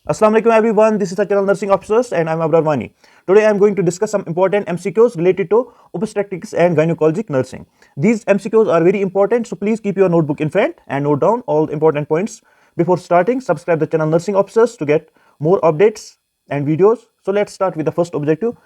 Assalamu alaikum everyone, this is the channel Nursing Officers and I'm Abrar Wani. Today I'm going to discuss some important MCQs related to obstetrics and gynecologic nursing. These MCQs are very important, so please keep your notebook in front and note down all important points. Before starting, subscribe the channel Nursing Officers to get more updates and videos. So let's start with the first objective.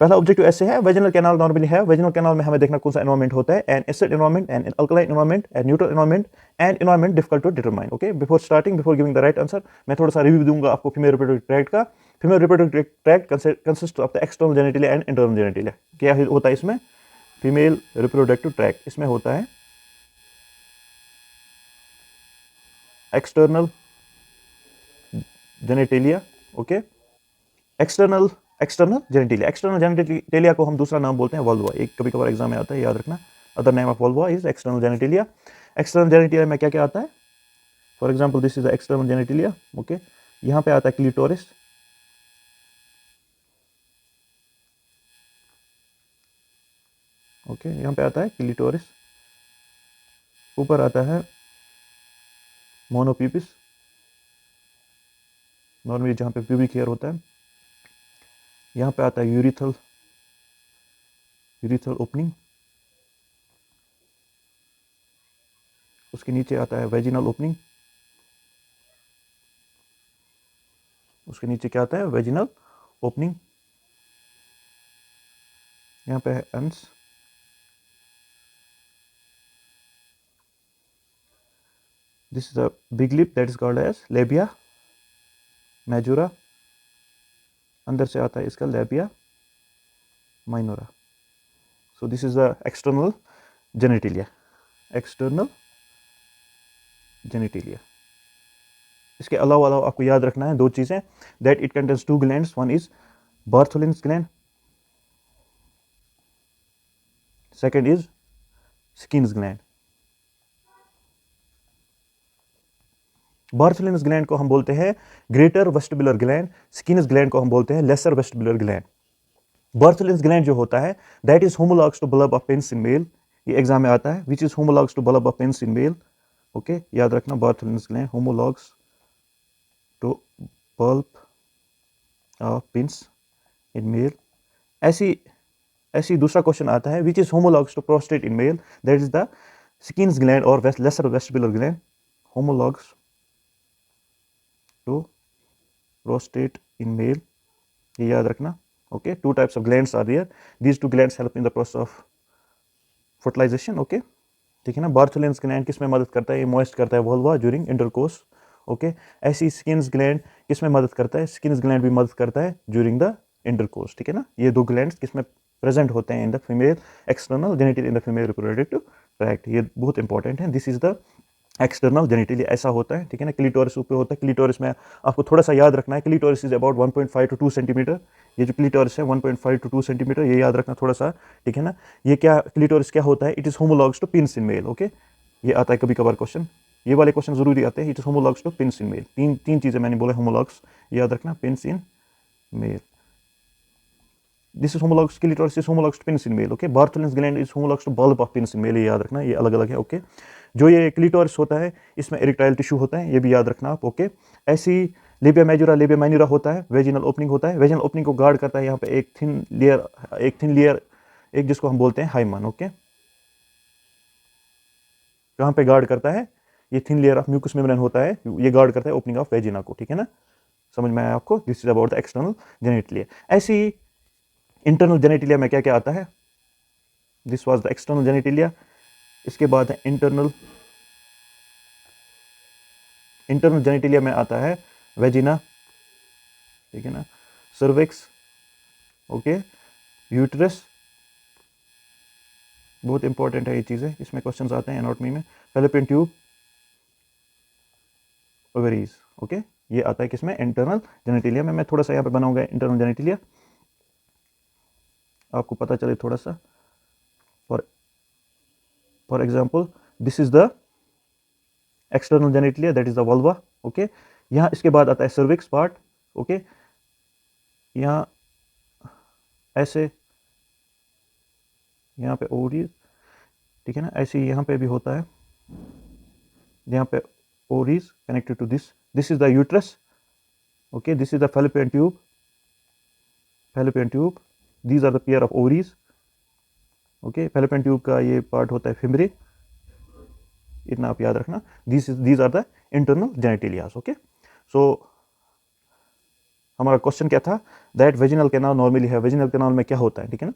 पहला objective ऐसे है, vaginal canal normally है, vaginal canal में हमें देखना कौन सा environment होता है, an acid environment, an alkaline environment, an neutral environment, and environment difficult to determine. Okay, before giving the right answer मैं थोड़ा सा रिव्यू दूंगा आपको फीमेल रिप्रोडक्टिव ट्रैक्ट का. Female reproductive tract consist of the external genitalia and internal genitalia. क्या होता है इसमें? फीमेल रिप्रोडक्टिव ट्रैक्ट इसमें होता है external genitalia. Okay, external genitalia को हम दूसरा नाम बोलते हैं वल्वा. एक कभी कभार एग्जाम में आता है, याद रखना. Other name of vulva is external genitalia. External genitalia में क्या क्या आता है? For example this is the external genitalia. Okay, यहाँ पे आता है क्लिटोरिस. ओके, यहाँ पे आता है क्लिटोरिस. ऊपर आता है मोनोपीपिस, नॉर्मली जहाँ पे प्यूबिक हेयर होता है. यहाँ पे आता है यूरिथल ओपनिंग. उसके नीचे आता है वेजिनल ओपनिंग. उसके नीचे क्या आता है? Vaginal opening. यहाँ पे है एंस. This is a big lip that is called as labia majora. अंदर से आता है इसका labia minora. So this is the external genitalia. इसके अलावा आपको याद रखना है दो चीजें, that it contains two glands. One is Bartholin's gland, second is Skene's gland. Bartholin's gland को हम बोलते हैं greater vestibular gland. Skene's gland को हम बोलते हैं laser vestibular gland. Bartholin's gland जो होता है that is homologs to bulb of penis in male. ये एग्जाम में आता है, which is homologs to bulb of penis in male. Okay, याद रखना, Bartholin's gland homologs to bulb of penis in male. ऐसी दूसरा क्वेश्चन आता है, which is homologs to prostate in male. That is the Skene's gland और lesser vestibular gland. Homologs to prostate in male, ये याद रखना. Okay, two types of glands are there. These two glands help in the process of fertilization. Okay, ठीक है ना. Bartholin's gland किस में मदद करता है? ये मॉइस्ट करता है वल्वा ड्यूरिंग इंटरकोर्स. ओके, ऐसी स्किन्स ग्लैंड किस में मदद करता है? स्किन्स ग्लैंड भी मदद करता है ड्यूरिंग द इंटरकोर्स. ठीक है ना. ये दो ग्लैंड्स किस में प्रेजेंट होते हैं? In the female external genital in the female reproductive tract. ये बहुत इंपॉर्टेंट है. दिस इज द एक्सटर्नल जेनिटली ऐसा होता है. ठीक है ना. क्लिटोरिस ऊपर होता है. क्लिटोरिस में आपको थोड़ा सा याद रखना है, clitoris is about 1.5 to 2 centimetre. ये जो क्लिटोरिस है 1.5 to 2 सेंटीमीटर, ये याद रखना थोड़ा सा. ठीक है ना. ये क्या क्लिटोरिस क्या होता है? It is homologs to penis in male. Okay, ये आता है कभी कभार क्वेश्चन. ये वाले क्वेश्चन जरूरी आते हैं. It is homologs to penis in male. तीन चीजें मैंने बोला होमोलॉग्स, याद रखना. Penis in male, this is homologues. Clitoris is homologs to penis in male. Okay, Bartholin's gland is homologs to bulb of penis in male. ये याद रखना, ये अलग अलग है. ओके, जो ये क्लिटोरिस होता है इसमें इरेक्टाइल टिश्यू होता है, ये भी याद रखना आप. ओके, ऐसी लेबिया मेजोरा, लेबिया माइनोरा होता है. वेजिनल ओपनिंग होता है. वेजिनल ओपनिंग को गार्ड करता है यहाँ पे एक थिन लेयर, एक जिसको हम बोलते हैं हाइमन. ओके, कहाँ पे गार्ड करता है? ये thin layer of mucous membrane होता है, ये गार्ड करता है ओपनिंग ऑफ वेजिना को. ठीक है ना. समझ में आया आपको? This is about the external genitalia. ऐसी इंटरनल जेनिटलिया में क्या क्या आता है? This was the external genitalia. इसके बाद है इंटरनल जेनिटलिया में आता है वेजिना. ठीक है ना. सर्विक्स. Okay, uterus. बहुत इंपॉर्टेंट है ये चीज़ें, इसमें क्वेश्चंस आते हैं एनाटॉमी में. Fallopian tube, ovaries. ओके, ये आता है किसमें? इंटरनल जेनिटलिया में. मैं थोड़ा सा यहाँ पे बनाऊंगा इंटरनल जेनिटलिया, आपको पता चले थोड़ा सा. For example this is the external genitalia, that is the vulva. Okay, यहाँ इसके बाद आता है सर्विक्स पार्ट. ओके, यहाँ ऐसे, यहाँ पे ओवरीज. ठीक है ना. ऐसे यहाँ पे भी होता है, यहाँ पे ovaries connected to this. This is the uterus. Okay, this is the fallopian tube, these are the pair of ovaries. Okay, fallopian tube का ये पार्ट होता है फिमरे, इतना आप याद रखना. these are the internal genitalias. Okay, so हमारा question क्या था, दैट वेजिनल कैनाल नॉर्मली है. वेजिनल कैनाल में क्या होता है, ठीक है ना.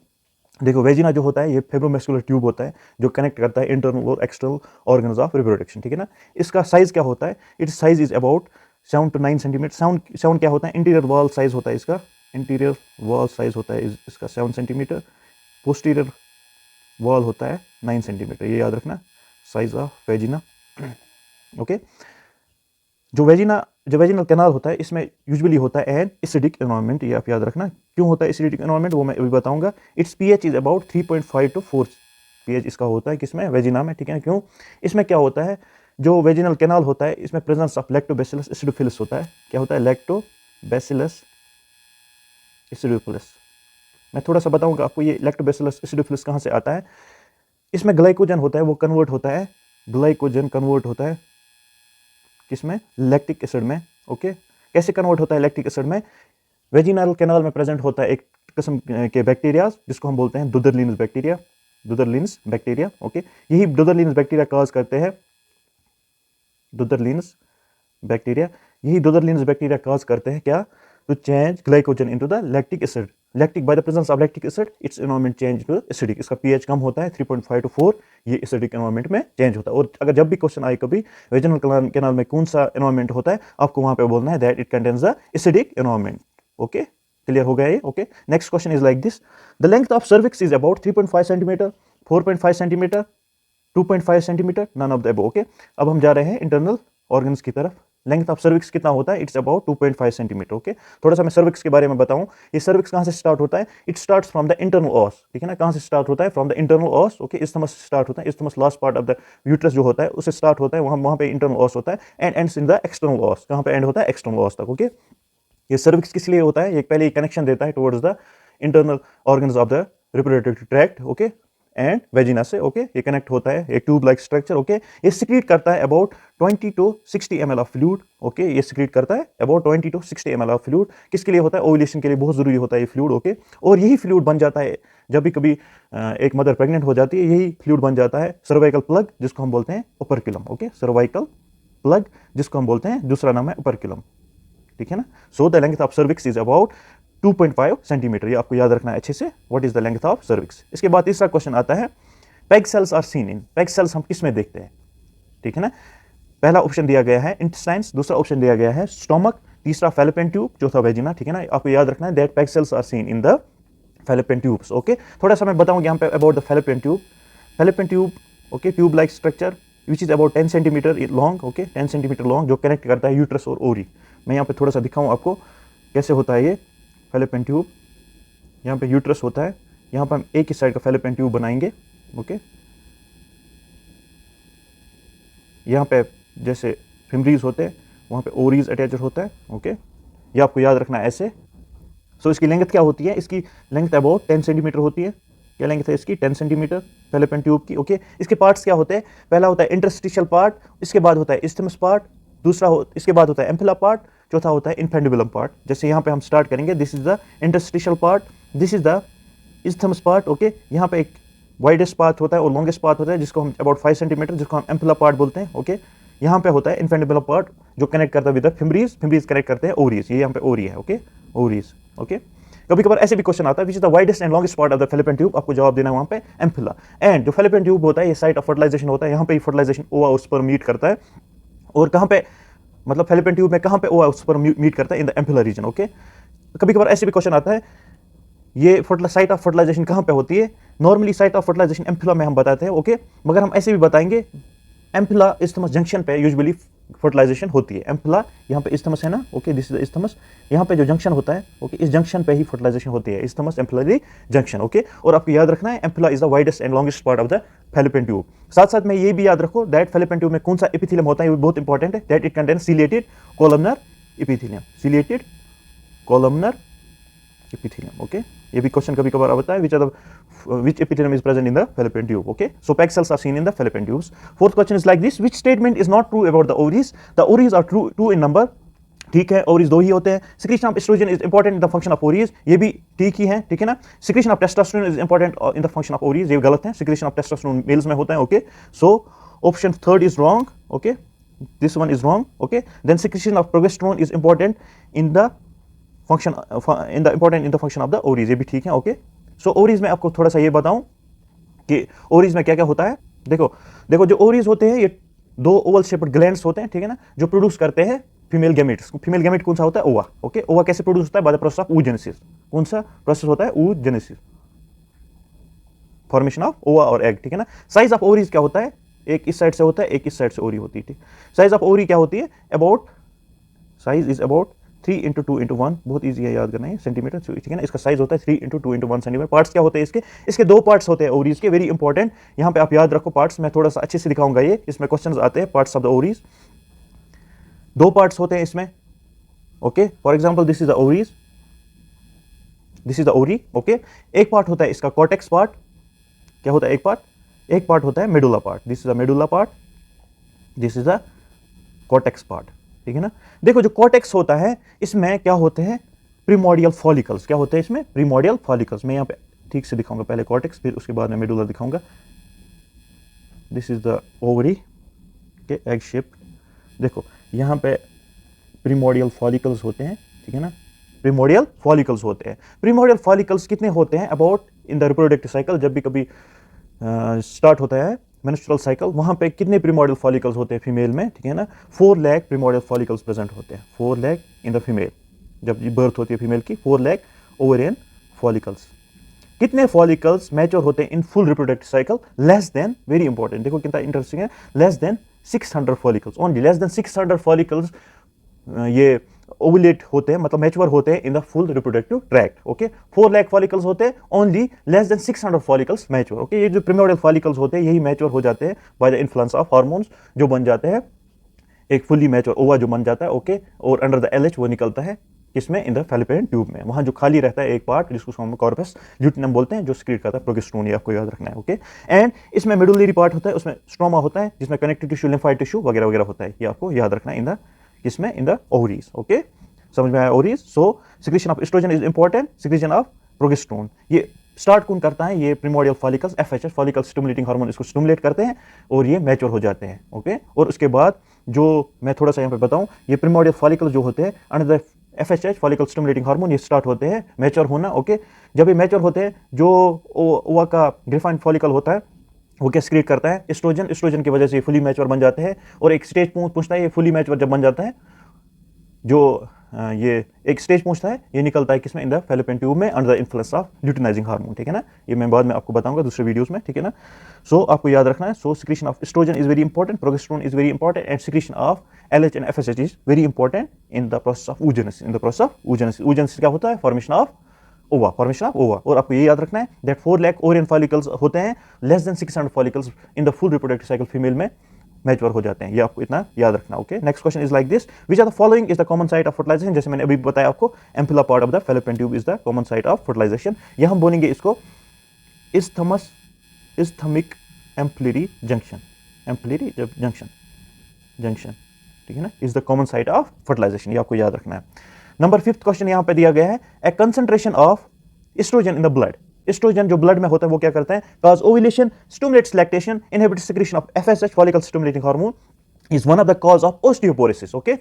देखो, वेजिना जो होता है ये फेब्रोमस्कुलर ट्यूब होता है जो कनेक्ट करता है इंटरनल और एक्सटर्नल ऑर्गन्स ऑफ रिप्रोडक्शन, ठीक है ना. इसका साइज क्या होता है, it's size is about 7 to 9 centimetre. Sound क्या होता है, इंटीरियर वॉल साइज होता है इसका, इंटीरियर वॉल साइज होता है इसका 7 सेंटीमीटर, पोस्टीरियर वॉल होता है 9 सेंटीमीटर. ये याद रखना, साइज ऑफ वेजिना. ओके, जो वेजिनल कैनाल होता है इसमें यूजुअली होता है एन एसिडिक एनवायरनमेंट. ये आप याद रखना. क्यों होता है एसिडिक एनवायरनमेंट वो मैं अभी बताऊंगा. It's pH is about 3.5 to 4 pH इसका होता है किसमें, वेजिना में, ठीक है. क्यों, इसमें क्या होता है, जो वेजिनल कैनाल होता है इसमें प्रेजेंस ऑफ लैक्टोबैसिलस एसिडोफिलस होता है. क्या होता है, लैक्टोबैसिलस एसिडोफिलस. मैं थोड़ा सा बताऊंगा आपको ये लैक्टोबैसिलस एसिडोफिलस कहाँ से आता है. इसमें ग्लाइकोजन होता है, वो कन्वर्ट होता है, ग्लाइकोजन कन्वर्ट होता है किसमें, लैक्टिक एसिड में. ओके, कैसे कन्वर्ट होता है लैक्टिक एसिड में, वेजिनल कैनाल में प्रेजेंट होता है एक किस्म के बैक्टीरिया जिसको हम बोलते हैं दुदरलिन्स बैक्टीरिया. ओके, यही दुदरलिन्स बैक्टीरिया काज करते हैं, दुदरलिन्स बैक्टीरिया काज करते हैं क्या, to change glycogen into the lactic acid. Lactic by the presence of lactic acid its environment change to acidic. इसका पीएच कम होता है 3.5 to 4, ये एसिडिक एनवायरनमेंट में चेंज होता है. और अगर जब भी क्वेश्चन आए कभी वेजिनल कैनाल में कौन सा एनवायरनमेंट होता है, आपको वहां पे बोलना है that it contains the acidic environment. Okay, clear हो गया ये. Okay, next question is like this, the length of cervix is about 3.5 centimetre, 4.5 centimetre, 2.5 centimetre, none of the above. Okay, अब हम जा रहे हैं इंटरनल ऑर्गन्स की तरफ. लेंथ ऑफ सर्विक्स कितना होता है, इट्स अबाउट 2.5 सेंटीमीटर. ओके, थोड़ा सा मैं सर्विक्स के बारे में बताऊं. ये सर्विक्स कहां से स्टार्ट होता है, it starts from the internal ऑस. ठीक है ना, कहां से स्टार्ट होता है, from the internal ऑस. Okay, isthmus से स्टार्ट होता है. Isthmus last part of the uterus जो होता है उससे स्टार्ट होता है, वहां पे इंटरनल ऑस होता है and ends in the external os. कहां पे एंड होता है, एक्सटर्नल ऑस तक. ओके, ये सर्विक्स किस लिए होता है, ये पहले कनेक्शन देता है towards the internal organs of the reproductive tract. Okay, and vagina से. ओके, ये कनेक्ट होता है, एक ट्यूब लाइक स्ट्रक्चर. ओके, ये सिक्रीट करता है about 20 to 60 ml of fluid. Okay, ये सिक्रीट करता है about 20 to 60 ml of fluid. किसके लिए होता है, ओव्यूलेशन के लिए बहुत जरूरी होता है ये फ्लूइड. ओके, और यही फ्लूइड बन जाता है जब भी कभी एक मदर प्रेग्नेंट हो जाती है, यही फ्लूइड बन जाता है सर्वाइकल प्लग जिसको हम बोलते हैं ओपर्कुलम. ओके, सर्वाइकल प्लग जिसको हम बोलते हैं, दूसरा नाम है ओपर्कुलम. ठीक है ना. So the length of cervix is about 2.5 centimetre. ये आपको याद रखना है अच्छे से, what is the length of cervix. इसके बाद तीसरा क्वेश्चन आता है, peg cells are seen in. Peg cells हम किस में देखते हैं, ठीक है ना. पहला ऑप्शन दिया गया है इंटेस्टाइन्स, दूसरा ऑप्शन दिया गया है स्टोमक, तीसरा फैलोपियन ट्यूब, चौथा वेजिना. ठीक है ना, आपको याद रखना है that peg cells are seen in the fallopian tubes. Okay, थोड़ा सा मैं बताऊंगा यहाँ पे about the fallopian tube. Okay, tube like structure which is about 10 centimetre long. Okay, 10 centimetre long, जो कनेक्ट करता है यूट्रस और ओरी. मैं यहाँ पे थोड़ा सा दिखाऊं आपको कैसे होता है ये फैलोपियन ट्यूब. यहाँ पे यूट्रस होता है, यहाँ पर हम एक ही साइड का फैलोपियन ट्यूब बनाएंगे. ओके, यहाँ पे जैसे फिमरीज होते हैं वहाँ पे ओरीज अटैच होता है. ओके, ये आपको याद रखना है ऐसे. सो इसकी लेंथ क्या होती है, इसकी लेंथ अबाउट 10 सेंटीमीटर होती है. क्या लेंथ है इसकी, 10 सेंटीमीटर फैलोपियन ट्यूब की. ओके, इसके पार्ट्स क्या होते हैं, पहला होता है इंटरस्टिशियल पार्ट, इसके बाद होता है इस्थमस पार्ट, इसके बाद होता है एम्फिला पार्ट, चौथा होता है इन्फेंडिबुलम पार्ट. जैसे यहाँ पे हम स्टार्ट करेंगे, this is the interstitial part, this is the isthmus part. Okay, यहाँ पे एक वाइडेस्ट पार्ट होता है और लॉन्गेस्ट पार्ट होता है जिसको हम अबाउट 5 सेंटीमीटर, जिसको हम एम्फिला पार्ट बोलते हैं. ओके, यहाँ पे होता है इन्फेंडिबुलम पार्ट जो कनेक्ट करता है विद द फिमरीज कनेक्ट करते हैं ओरीज. ये यहाँ पे ओरी है. ओके, ओरीज. ओके, कभी कभार ऐसे भी क्वेश्चन आता है which is the widest and longest part of the fallopian tube, आपको जवाब देना है वहाँ पे एम्फिला. एंड जो फैलोपियन ट्यूब होता है ये साइट ऑफ फर्टिलाइजेशन होता है, यहाँ पे फर्टिलाइजेशन ओवा और स्पर्म मीट करता है. और कहाँ पे, मतलब फैलोपियन ट्यूब में कहाँ पे ओवा और स्पर्म मीट करता है, इन द एम्फिला रीजन. ओके, कभी कभार ऐसे भी क्वेश्चन आता है ये साइट ऑफ फर्टिलाइजेशन कहाँ पे होती है, नॉर्मली साइट ऑफ फर्टिलाइजेशन एम्फिला में हम बताते हैं. ओके, मगर हम ऐसे भी बताएंगे एम्फिला इस्थमस जंक्शन पे यूजुअली फर्टिलाइजेशन होती है. एम्फिला यहाँ पे इस्थमस है ना. ओके, दिस इज इस्थमस, यहाँ पे जो जंक्शन होता है, ओके, इस जंक्शन पे ही फर्टिलाइजेशन होती है, इस्थमस एम्फिलरी जंक्शन. ओके, और आपको याद रखना है ampulla is the widest and longest part of the fallopian tube. साथ साथ में ये भी याद रखो दैट फैलोपियन ट्यूब में कौन सा एपिथेलियम होता है, ये बहुत इंपॉर्टेंट है, that it contains ciliated columnar epithelium. Ciliated columnar epithelium. Okay, ये भी क्वेश्चन कभी कभार आता है which epithelium is present in the fallopian tube. Okay, so PEG cells are seen in the fallopian tubes. Fourth question is like this, which statement is not true about the ovaries? The ovaries are true in number ठीक है, ovaries 2 ही होते हैं। Secretion of estrogen is important in the function of ovaries, ये भी ठीक ही है, ठीक है ना। Secretion of testosterone is important in the function of ovaries, ये गलत है। सिक्रीशन ऑफ टेस्टोस्टेरोन मेल्स में होता है, okay. So option third is wrong, okay, this one is wrong, okay. Then secretion of progesterone is important in the function in the function of the ovaries, ये भी ठीक है, okay. सो ovaries में आपको थोड़ा सा ये बताऊं कि ओवरीज में क्या क्या होता है। देखो जो ओवरीज होते हैं ये 2 ओवल शेप्ड ग्लैंड्स होते हैं, ठीक है ना, जो प्रोड्यूस करते हैं फीमेल गैमेट्स। फीमेल गैमेट कौन सा होता है? ओवा, ओके। ओवा कैसे प्रोड्यूस होता है? By the process of oogenesis। कौन सा प्रोसेस होता है? oogenesis, फॉर्मेशन ऑफ ओवा और एग, ठीक है ना। साइज ऑफ ओवरीज क्या होता है? एक इस साइड से होता है, एक इस साइड से ओवरी होती है, ठीक। साइज ऑफ ओवरी क्या होती है? अबाउट, साइज इज अबाउट 3 × 2 × 1, बहुत ईजी है याद करना है, सेंटीमीटर, ठीक है ना। इसका साइज होता है 3 × 2 × 1 सेंटीमीटर। पार्ट्स क्या होते हैं इसके 2 पार्ट्स होते हैं ओवरीज के, वेरी इंपॉर्टेंट। यहाँ पे आप याद रखो पार्ट्स, मैं थोड़ा सा अच्छे से दिखाऊंगा ये, इसमें क्वेश्चंस आते हैं parts of the ovaries. 2 parts होते हैं इसमें, okay. For example this is the ovaries, this is the ovary, okay. एक पार्ट होता है इसका कॉर्टेक्स पार्ट, क्या होता है? एक पार्ट होता है medulla part, this is the medulla part, this is the cortex part, ठीक है ना। देखो जो कॉर्टेक्स होता है इसमें क्या होते हैं? Primordial follicles. क्या होते हैं इसमें? Primordial follicles. मैं यहाँ पे ठीक से दिखाऊंगा, पहले कॉर्टेक्स फिर उसके बाद में मेडुला दिखाऊंगा। दिस इज द ओवरी के एग शेप। देखो यहाँ पे प्रीमोडियल फॉलिकल्स होते हैं, ठीक है ना, प्रीमोडियल फॉलिकल्स होते हैं। प्रीमोडियल फॉलिकल्स कितने होते हैं? About in the reproductive cycle, जब भी कभी स्टार्ट होता है मेंस्ट्रुअल साइकिल, वहां पे कितने प्रीमोडियल फॉलिकल्स होते हैं फीमेल में, ठीक है ना? 4 लाख प्रीमोडियल फॉलिकल्स प्रेजेंट होते हैं, 4 लाख इन द फीमेल, जब बर्थ होती है फीमेल की, 4 लाख ओवेरियन फॉलिकल्स। कितने फॉलिकल्स मैच्योर होते हैं in full reproductive cycle? Less than, very important, देखो कितना इंटरेस्टिंग है, less than 600 follicles, only less than 600 follicles ये ओवुलेट होते हैं, मतलब मैच्योर होते हैं in the full reproductive tract, okay. 4 lakh follicles होते हैं, only less than 600 follicles mature, okay. ये जो प्रीमोडियल फॉलिकल्स होते हैं यही मैच्योर हो जाते हैं by the influence of hormones, जो बन जाते हैं एक फुल्ली मैच्योर ओवा जो बन जाता है, ओके। और अंडर द LH वो निकलता है किसमें? इन द फैलोपियन ट्यूब में, वहां जो खाली रहता है एक पार्ट जिसको हम कॉर्पस ल्यूटिनम बोलते हैं, जो सिक्रीट करता है प्रोजेस्टेरोन, ये आपको याद रखना है, ओके। एंड इसमें मेडुलरी पार्ट होता है, उसमें स्ट्रोमा होता है जिसमें कनेक्टिव टिश्यू, लिम्फाइड टिश्यू वगैरह वगैरह होता है, ये आपको याद रखना है इन द किसमें? In the ovaries, okay. समझ में आया ovaries? So secretion of estrogen is important, secretion of progesterone ये स्टार्ट कौन करता है? ये primordial follicles, FSH follicle stimulating hormone, इसको स्टिमुलेट करते हैं और ये मैच्योर हो जाते हैं, ओके। और उसके बाद जो मैं थोड़ा सा यहाँ पे बताऊं, ये प्रीमोडियल फॉलिकल जो होते हैं under the FSH follicle stimulating hormone, ये स्टार्ट होते हैं मैच्योर होना, ओके। जब ये मैच्योर होते हैं, जो ओवा का ग्रिफाइन फॉलिकल होता है वो क्या सिक्रीट करता है? एस्ट्रोजन। एस्ट्रोजन की वजह से ये फुली मैच्योर बन जाते हैं और एक स्टेज पहुंचता है, ये फुली मैच्योर जब बन जाता है, जो ये एक स्टेज पहुंचता है, ये निकलता है किसमें? इन द फैलोपियन ट्यूब में under the influence of luteinizing hormone, ठीक है ना। ये मैं बाद में आपको बताऊंगा दूसरे वीडियोस में, ठीक है ना। सो आपको याद रखना है, so secretion of estrogen is very important, progesterone is very important, and secretion of LH and FSH is very important in the process of oogenesis, in the process of oogenesis। oogenesis क्या होता है? Formation of ova, formation of ova. और आपको ये याद रखना है that 4 lakh ovarian follicles होते हैं, less than 600 follicles in the full reproductive cycle female में मैच्योर हो जाते हैं, ये आपको इतना याद रखना, okay. Next question is like this, which are the following is the common site of fertilization? जैसे मैंने अभी बताया आपको, ampulla part of the fallopian tube is the common site of fertilization. यहां हम बोलेंगे इसको isthmus, isthmic ampullary junction, ampullary junction, junction, ठीक है ना, is the common site of fertilization, ये आपको याद रखना है। नंबर 5th क्वेश्चन यहां पे दिया गया है, a concentration of estrogen in the blood. Estrogen जो ब्लड में होता है वो क्या करता है? Cause ovulation, stimulates lactation, inhibits secretion of FSH follicle stimulating hormone, is one of the cause of osteoporosis, okay.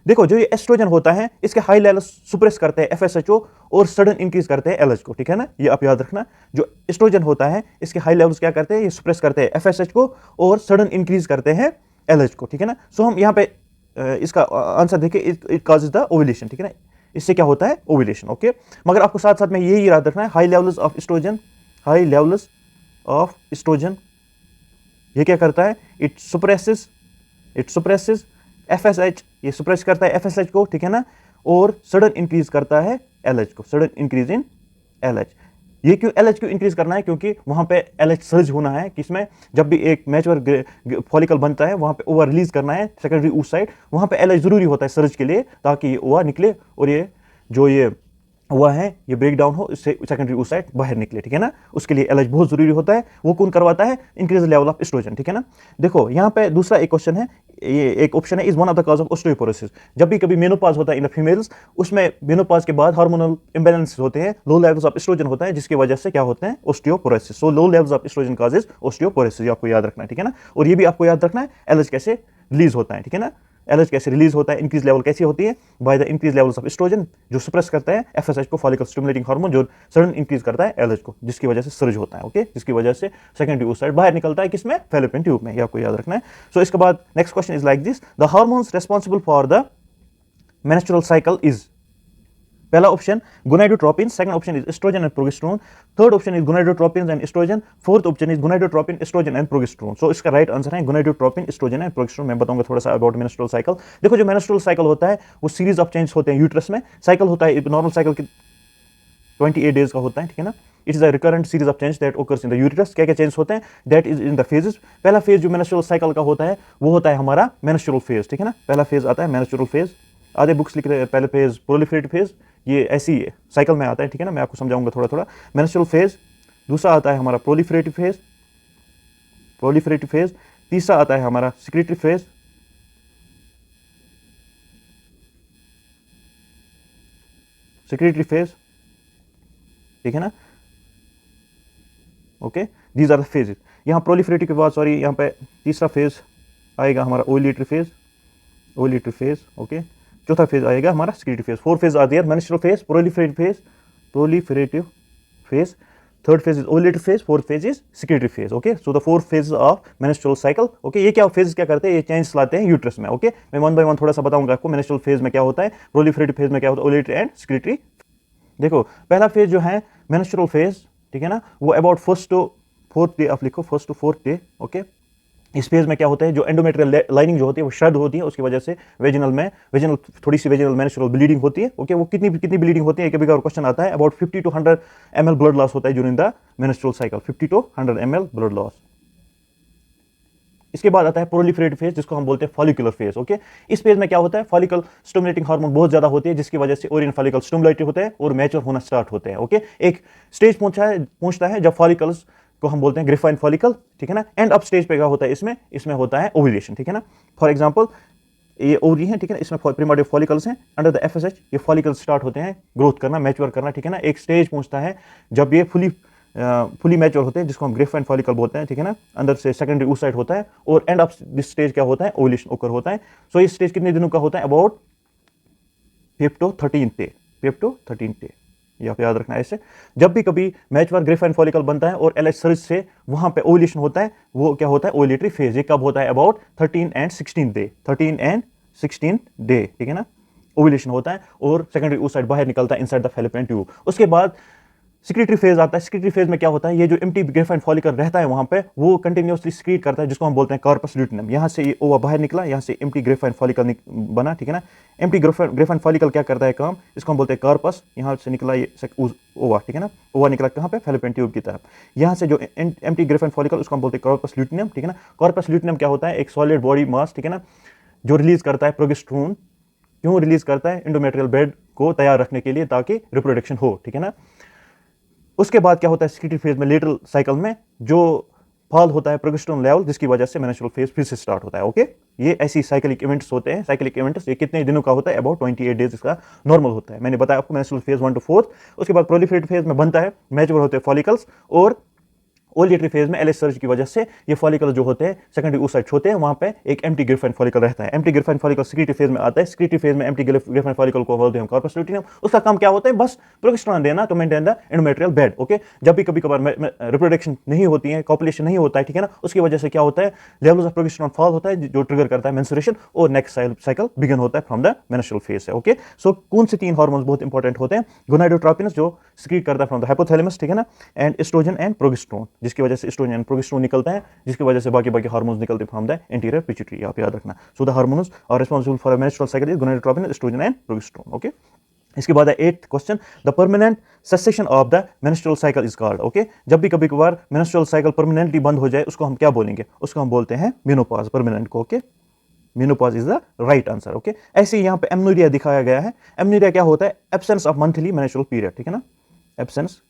देखो जो ये एस्ट्रोजन होता है इसके हाई लेवल सुप्रेस करते हैं FSHO और सडन इंक्रीज करते हैं LH को, ठीक है ना, ये आप याद रखना। जो एस्ट्रोजन होता है इसके हाई लेवल्स क्या करते हैं? ये सुप्रेस करते हैं FSH को और सडन इंक्रीज करते हैं LH को, ठीक है ना। सो हम यहाँ पे इसका आंसर देखिए, इट कॉजेज द ओव्यूलेशन, ठीक है ना, इससे क्या होता है? Ovulation, okay. मगर आपको साथ साथ में यही याद रखना है, high levels of oestrogen, high levels of oestrogen ये क्या करता है? इट सुप्रेसेस FSH, ये सुप्रेस करता है FSH को, ठीक है ना, और सडन इंक्रीज करता है LH को, सडन इंक्रीज इन LH। ये क्यों LH क्यों इंक्रीज करना है? क्योंकि वहां पे LH सर्ज होना है, किसमें? जब भी एक मैच्योर फॉलिकल बनता है वहां पे ओवा रिलीज करना है सेकेंडरी ऊस साइड, वहां पे LH जरूरी होता है सर्ज के लिए, ताकि ये ओवा निकले और ये जो ये हुआ है, ये ब्रेक डाउन हो, इससे सेकेंडरी oocyte बाहर निकले, ठीक है ना। उसके लिए LH बहुत जरूरी होता है। वो कौन करवाता है? इंक्रीज लेवल ऑफ एस्ट्रोजन, ठीक है ना। देखो यहाँ पे दूसरा एक क्वेश्चन है, ये एक ऑप्शन है, is one of the cause of osteoporosis. जब भी कभी मेनोपॉज होता है इन द फीमेल्स, उसमें मेनोपॉज के बाद हार्मोनल इम्बैलेंस होते हैं, लो लेवल्स ऑफ एस्ट्रोजन होता है, जिसकी वजह से क्या होते हैं? Osteoporosis. So low levels of oestrogen causes osteoporosis, ये आपको याद रखना है, ठीक है ना। और ये भी आपको याद रखना है LH कैसे रिलीज होता है, ठीक है ना। LH कैसे रिलीज होता है, इंक्रीज लेवल कैसी होती है? By the increase levels of oestrogen, जो सप्रेस करता है FSH को, फॉलिकल स्टिमुलेटिंग हार्मोन, जो सडन इंक्रीज करता है LH को, जिसकी वजह से सर्ज होता है, ओके, जिसकी वजह से सेकेंडरी oocyte बाहर निकलता है, किसमें? फैलोपियन ट्यूब में, ये आपको याद रखना है। सो इसके बाद next question is like this, the hormones responsible for the menstrual cycle is, पहला option gonadotropin, second option is estrogen and progesterone, third option is gonadotropin and estrogen, fourth option is gonadotropin, estrogen and progesterone. So इसका right answer है gonadotropin, estrogen and progesterone. मैं बताऊंगा थोड़ा सा about menstrual cycle. देखो जो menstrual cycle होता है वो सीरीज ऑफ चेंज होते हैं यूट्रस में। साइकिल होता है नॉर्मल साइकिल की 28 डेज का होता है, ठीक है ना। It is a recurrent series of change that occurs in the uterus. क्या क्या चेंज होते हैं? That is in the phases. पहला फेज जो मेंस्ट्रुअल साइकिल का होता है वो होता है हमारा मेंस्ट्रुअल फेज, ठीक है ना। पहला फेज आता है मेंस्ट्रुअल फेज, आधे बुक्स लिख रहे हैं पहले फेज प्रोलिफरेटिव फेज, ये ऐसी साइकिल में आता है, ठीक है ना। मैं आपको समझाऊंगा थोड़ा थोड़ा। मेंस्ट्रुअल फेज, दूसरा आता है हमारा प्रोलिफरेटिव फेज, प्रोलिफरेटिव फेज, तीसरा आता है हमारा सिक्रेटरी फेज, सिक्रेटरी फेज, ठीक है ना। Okay, these are the phases. यहाँ प्रोलिफरेटिव के बाद, सॉरी, यहाँ पे तीसरा फेज आएगा हमारा ovulatory phase, ovulatory phase, okay. चौथा फेज आएगा हमारा secretory phase. Four phase are there, menstrual phase, proliferative phase, proliferative phase, third phase is ovulatory phase, fourth phase is secretory phase, okay. So the four phase of menstrual cycle, okay. ये क्या phase क्या करते हैं? ये change लाते हैं uterus में, okay. मैं one by one थोड़ा सा बताऊंगा आपको, मेंस्ट्रुअल फेज में क्या होता है, प्रोलिफरेटिव फेज में क्या होता है, ओव्यूलेटरी एंड सिक्रेटरी। देखो पहला फेज जो है मेंस्ट्रुअल फेज, ठीक है ना, वो about first to fourth day, आप लिखो first to fourth day, okay. इस फेज में क्या होता है, जो एंडोमेट्रियल लाइनिंग जो होती है वो श्रद्ध होती है, उसकी वजह से वेजिनल थोड़ी सी वेजिनल मेंस्ट्रुअल ब्लीडिंग होती है, ओके। वो कितनी ब्लीडिंग होती है, कभी कभी क्वेश्चन आता है। About 50 to 100 ml blood loss होता है during the menstrual cycle, 50 to 100 ml blood loss. इसके बाद आता है प्रोलिफरेटिव फेज, जिसको हम बोलते हैं फॉलिकुलर फेज, ओके। इस फेज में क्या होता है, फॉलिकल स्टिमुलेटिंग हार्मोन बहुत ज्यादा होती है, जिसकी वजह से ओरियन फॉलिकल स्टिमुलेटेड होते हैं और मैच्योर होना स्टार्ट होते हैं, ओके। एक स्टेज पहुंचता है जब फॉलिकल्स को हम बोलते हैं ग्रिफाइन फॉलिकल, ठीक है ना। एंड अप स्टेज पे क्या होता है, इसमें होता है ओव्यूलेशन, ठीक है ना। फॉर एग्जांपल ये ओवरी है, ठीक है ना, इसमें प्रिमोर्डियल फॉलिकल्स हैं, अंडर द FSH ये फॉलिकल्स स्टार्ट होते हैं ग्रोथ करना, मैच्योर करना, ठीक है ना। एक स्टेज पहुंचता है जब ये फुली मैच्योर होते हैं, जिसको हम ग्रिफाइन फॉलिकल बोलते हैं, ठीक है ना। अंदर से सेकेंडरी oocyte होता है और एंड ऑफ दिस स्टेज क्या होता है, ओव्यूलेशन ओकर होता है। सो ये स्टेज कितने दिनों का होता है? About 5 to 13 day, 5 to 13 day, ये आप याद रखना है। ऐसे जब भी कभी मैच्योर ग्रिफाइन फॉलिकल बनता है और LH सर्ज से वहां पे ओव्यूलेशन होता है, वो क्या होता है, ओव्यूलेटरी फेज। ये कब होता है? About 13 and 16 day, 13 and 16 day, ठीक है ना, ओव्यूलेशन होता है और सेकेंडरी oocyte बाहर निकलता है इनसाइड द फैलोपियन ट्यूब। उसके बाद सिक्रेटरी फेज आता है। सिक्रेटरी फेज में क्या होता है, ये जो एम्प्टी ग्रिफाइन फॉलिकल रहता है वहां पे, वो कंटिन्यूअसली सिक्रीट करता है, जिसको हम बोलते हैं कार्पस ल्यूटिनम। यहाँ से ये ओवा बाहर निकला, यहाँ से एम्प्टी ग्रिफाइन फॉलिकल बना, ठीक है ना। एम्प्टी ग्रिफाइन फॉलिकल क्या करता है काम, इसको हम बोलते हैं कार्पस। यहाँ से निकला ये ओवा, ठीक है ना। ओवा निकला कहाँ पे? फैलोपियन ट्यूब की तरफ। यहाँ से जो एम्प्टी ग्रिफाइन फॉलिकल, उसको हम बोलते हैं कार्पस ल्यूटिनम, ठीक है ना। कार्पस ल्यूटिनम क्या होता है? एक सॉलिड बॉडी मास, ठीक है ना, जो रिलीज करता है प्रोजेस्टेरोन। क्यों रिलीज करता है? एंडोमेट्रियल बेड को तैयार रखने के लिए, ताकि रिप्रोडक्शन हो, ठीक है ना। उसके बाद क्या होता है, सिक्रेटरी फेज में लेटरल साइकिल में जो फॉल होता है प्रोजेस्टेरोन लेवल, जिसकी वजह से मेंस्ट्रुअल फेज फिर से स्टार्ट होता है, ओके। ये ऐसी साइक्लिक इवेंट्स होते हैं। साइक्लिक इवेंट्स ये कितने दिनों का होता है? अबाउट 28 डेज इसका नॉर्मल होता है। मैंने बताया आपको मेंस्ट्रुअल फेज 1 to 4। उसके बाद प्रोलिफरेटिव फेज में बनता है, मैच्योर होते हैं फॉलिकल्स, और ओव्यूलेटरी फेज में LH सर्ज की वजह से ये फॉलिकल जो होते हैं सेकेंडरी oocyte होते हैं, वहां पे एक एम्प्टी ग्रिफाइन फॉलिकल रहता है। एम्प्टी ग्रिफाइन फॉलिकल सिक्रेटरी फेज में आता है। सिक्रेटरी फेज में एम्प्टी ग्रिफाइन फॉलिकल को बोलते हैं कार्पस ल्यूटिनम। उसका काम क्या होता है? बस प्रोजेस्टेरोन देना to maintain the endometrial bed, okay. जब भी कभी कभार रिप्रोडक्शन नहीं होती है, कॉपुलेशन नहीं होता है, ठीक है ना, उसकी वजह से क्या होता है, लेवल्स ऑफ प्रोजेस्टेरोन फॉल होता है, जो ट्रिगर करता है मेंस्ट्रुएशन, और नेक्स्ट साइकिल बिगिन होता है फ्रॉम द मेंस्ट्रुअल फेज से, ओके। सो कौन से 3 हार्मोन्स बहुत इंपॉर्टेंट होते हैं? गोनाडोट्रोपिन जो सिक्रीट करता है फ्रॉम द हाइपोथैलेमस, ठीक है ना, एंड एस्ट्रोजन एंड प्रोजेस्टेरोन, जिसकी वजह से एस्ट्रोजन एंड प्रोजेस्टेरोन निकलता है, जिसकी वजह से बाकी हार्मोन्स निकलते हैं फ्रॉम द एंटीरियर पिट्यूटरी, आप याद रखना। So the hormones are responsible for a menstrual cycle is gonadotropin, estrogen and progesterone, okay. इसके बाद है 8th question, the permanent cessation of the menstrual cycle is called, okay. जब भी कभी कभार मेंस्ट्रुअल साइकिल परमानेंटली बंद हो जाए, उसको हम क्या बोलेंगे? उसको हम बोलते हैं मेनोपॉज, परमानेंट को, okay. Menopause is the right answer. Okay, ऐसे ही यहाँ पे एमनोरिया दिखाया गया है। एमनोरिया क्या होता है? Absence of monthly menstrual period, ठीक है ना, absence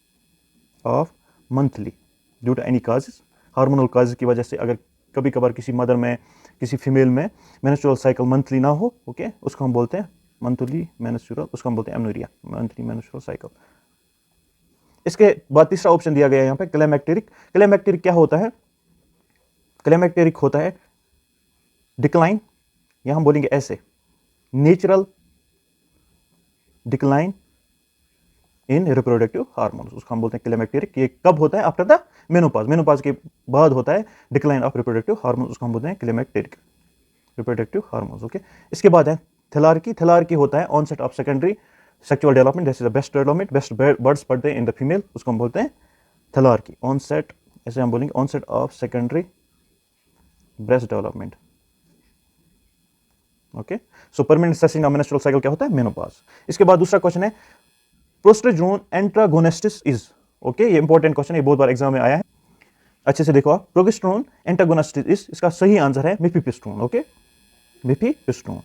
of monthly due to any causes, hormonal causes की वजह से अगर कभी कभार किसी मदर में, किसी फीमेल में मेंस्ट्रुअल साइकिल मंथली ना हो, ओके, उसको हम बोलते हैं मंथली मेंस्ट्रुअल, उसको हम बोलते हैं एमनोरिया, मंथली मेंस्ट्रुअल साइकिल। इसके बाद तीसरा ऑप्शन दिया गया है यहाँ पे क्लाइमैक्टेरिक। क्लाइमैक्टेरिक क्या होता है? क्लाइमैक्टेरिक होता है डिक्लाइन, यहां हम बोलेंगे ऐसे, natural decline in reproductive hormones, उसको हम बोलते हैं क्लाइमैक्टेरिक। ये कब होता है? आफ्टर द मेनोपॉज, मेनोपॉज के बाद होता है डिक्लाइन ऑफ रिप्रोडक्टिव हार्मोन्स, उसको हम बोलते हैं क्लाइमैक्टेरिक रिप्रोडक्टिव हार्मोन्स। ओके, इसके बाद है थैलार्की। थैलार्की होता है onset of secondary sexual development, जैसे the breast development, breast buds पढ़ते हैं इन द फीमेल, उसको हम बोलते हैं थैलार्की। ऑनसेट, ऐसे हम बोलेंगे onset of secondary breast development. Okay, so permanent ceasing of menstrual cycle क्या होता है? मेनोपॉज। इसके बाद दूसरा क्वेश्चन है प्रोस्टेग्लैंड एंटागोनिस्टिस इज, ओके, ये इंपॉर्टेंट क्वेश्चन है, बहुत बार एग्जाम में आया है, अच्छे से देखो आप। प्रोजेस्टेरोन एंटागोनिस्टिस इज, इसका सही आंसर है मिफेप्रिस्टोन। Okay, mifepristone.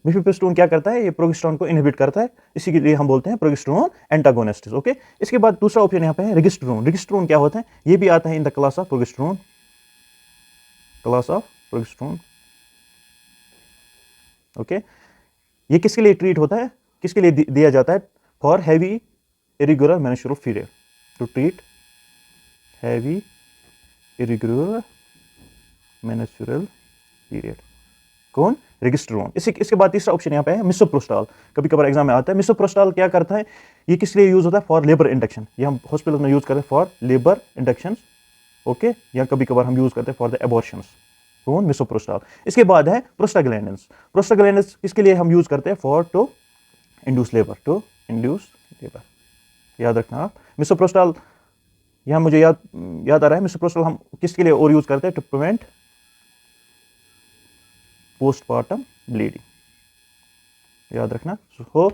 मिफेप्रिस्टोन क्या करता है? ये प्रोजेस्टेरोन को इनहिबिट करता है, इसी के लिए हम बोलते हैं प्रोजेस्टेरोन एंटागोनिस्टिस। ओके, इसके बाद दूसरा ऑप्शन यहाँ पे है रेगिस्टेरोन। रेगिस्टेरोन क्या होता है? ये भी आता है in the class of progesterone, class of progesterone. Okay, ये किसके लिए ट्रीट होता है, किसके लिए दिया जाता है? For heavy irregular menstrual period, to treat heavy irregular menstrual period. कौन? रेगिस्टेरोन। इसके बाद तीसरा ऑप्शन यहाँ पे है मिसोप्रोस्टाल, कभी कभार एग्जाम में आता है। मिसोप्रोस्टाल क्या करता है? ये किस लिए यूज होता है? फॉर लेबर इंडक्शन, ये हम हॉस्पिटल में यूज करते हैं फॉर लेबर इंडक्शन। ओके, या कभी कभार हम यूज करते हैं फॉर द एबॉर्शंस। कौन? मिसोप्रोस्टाल। इसके बाद है प्रोस्टाग्लैंडिन्स। प्रोस्टाग्लैंडिन्स किसके लिए हम यूज करते हैं? For to induce labour, to induce labour, याद रखना आप। मिसोप्रोस्टाल यहां मुझे याद आ रहा है, मिसोप्रोस्टाल हम किसके लिए और यूज करते हैं? टू प्रिवेंट पोस्टमार्टम ब्लीडिंग, याद रखना। हो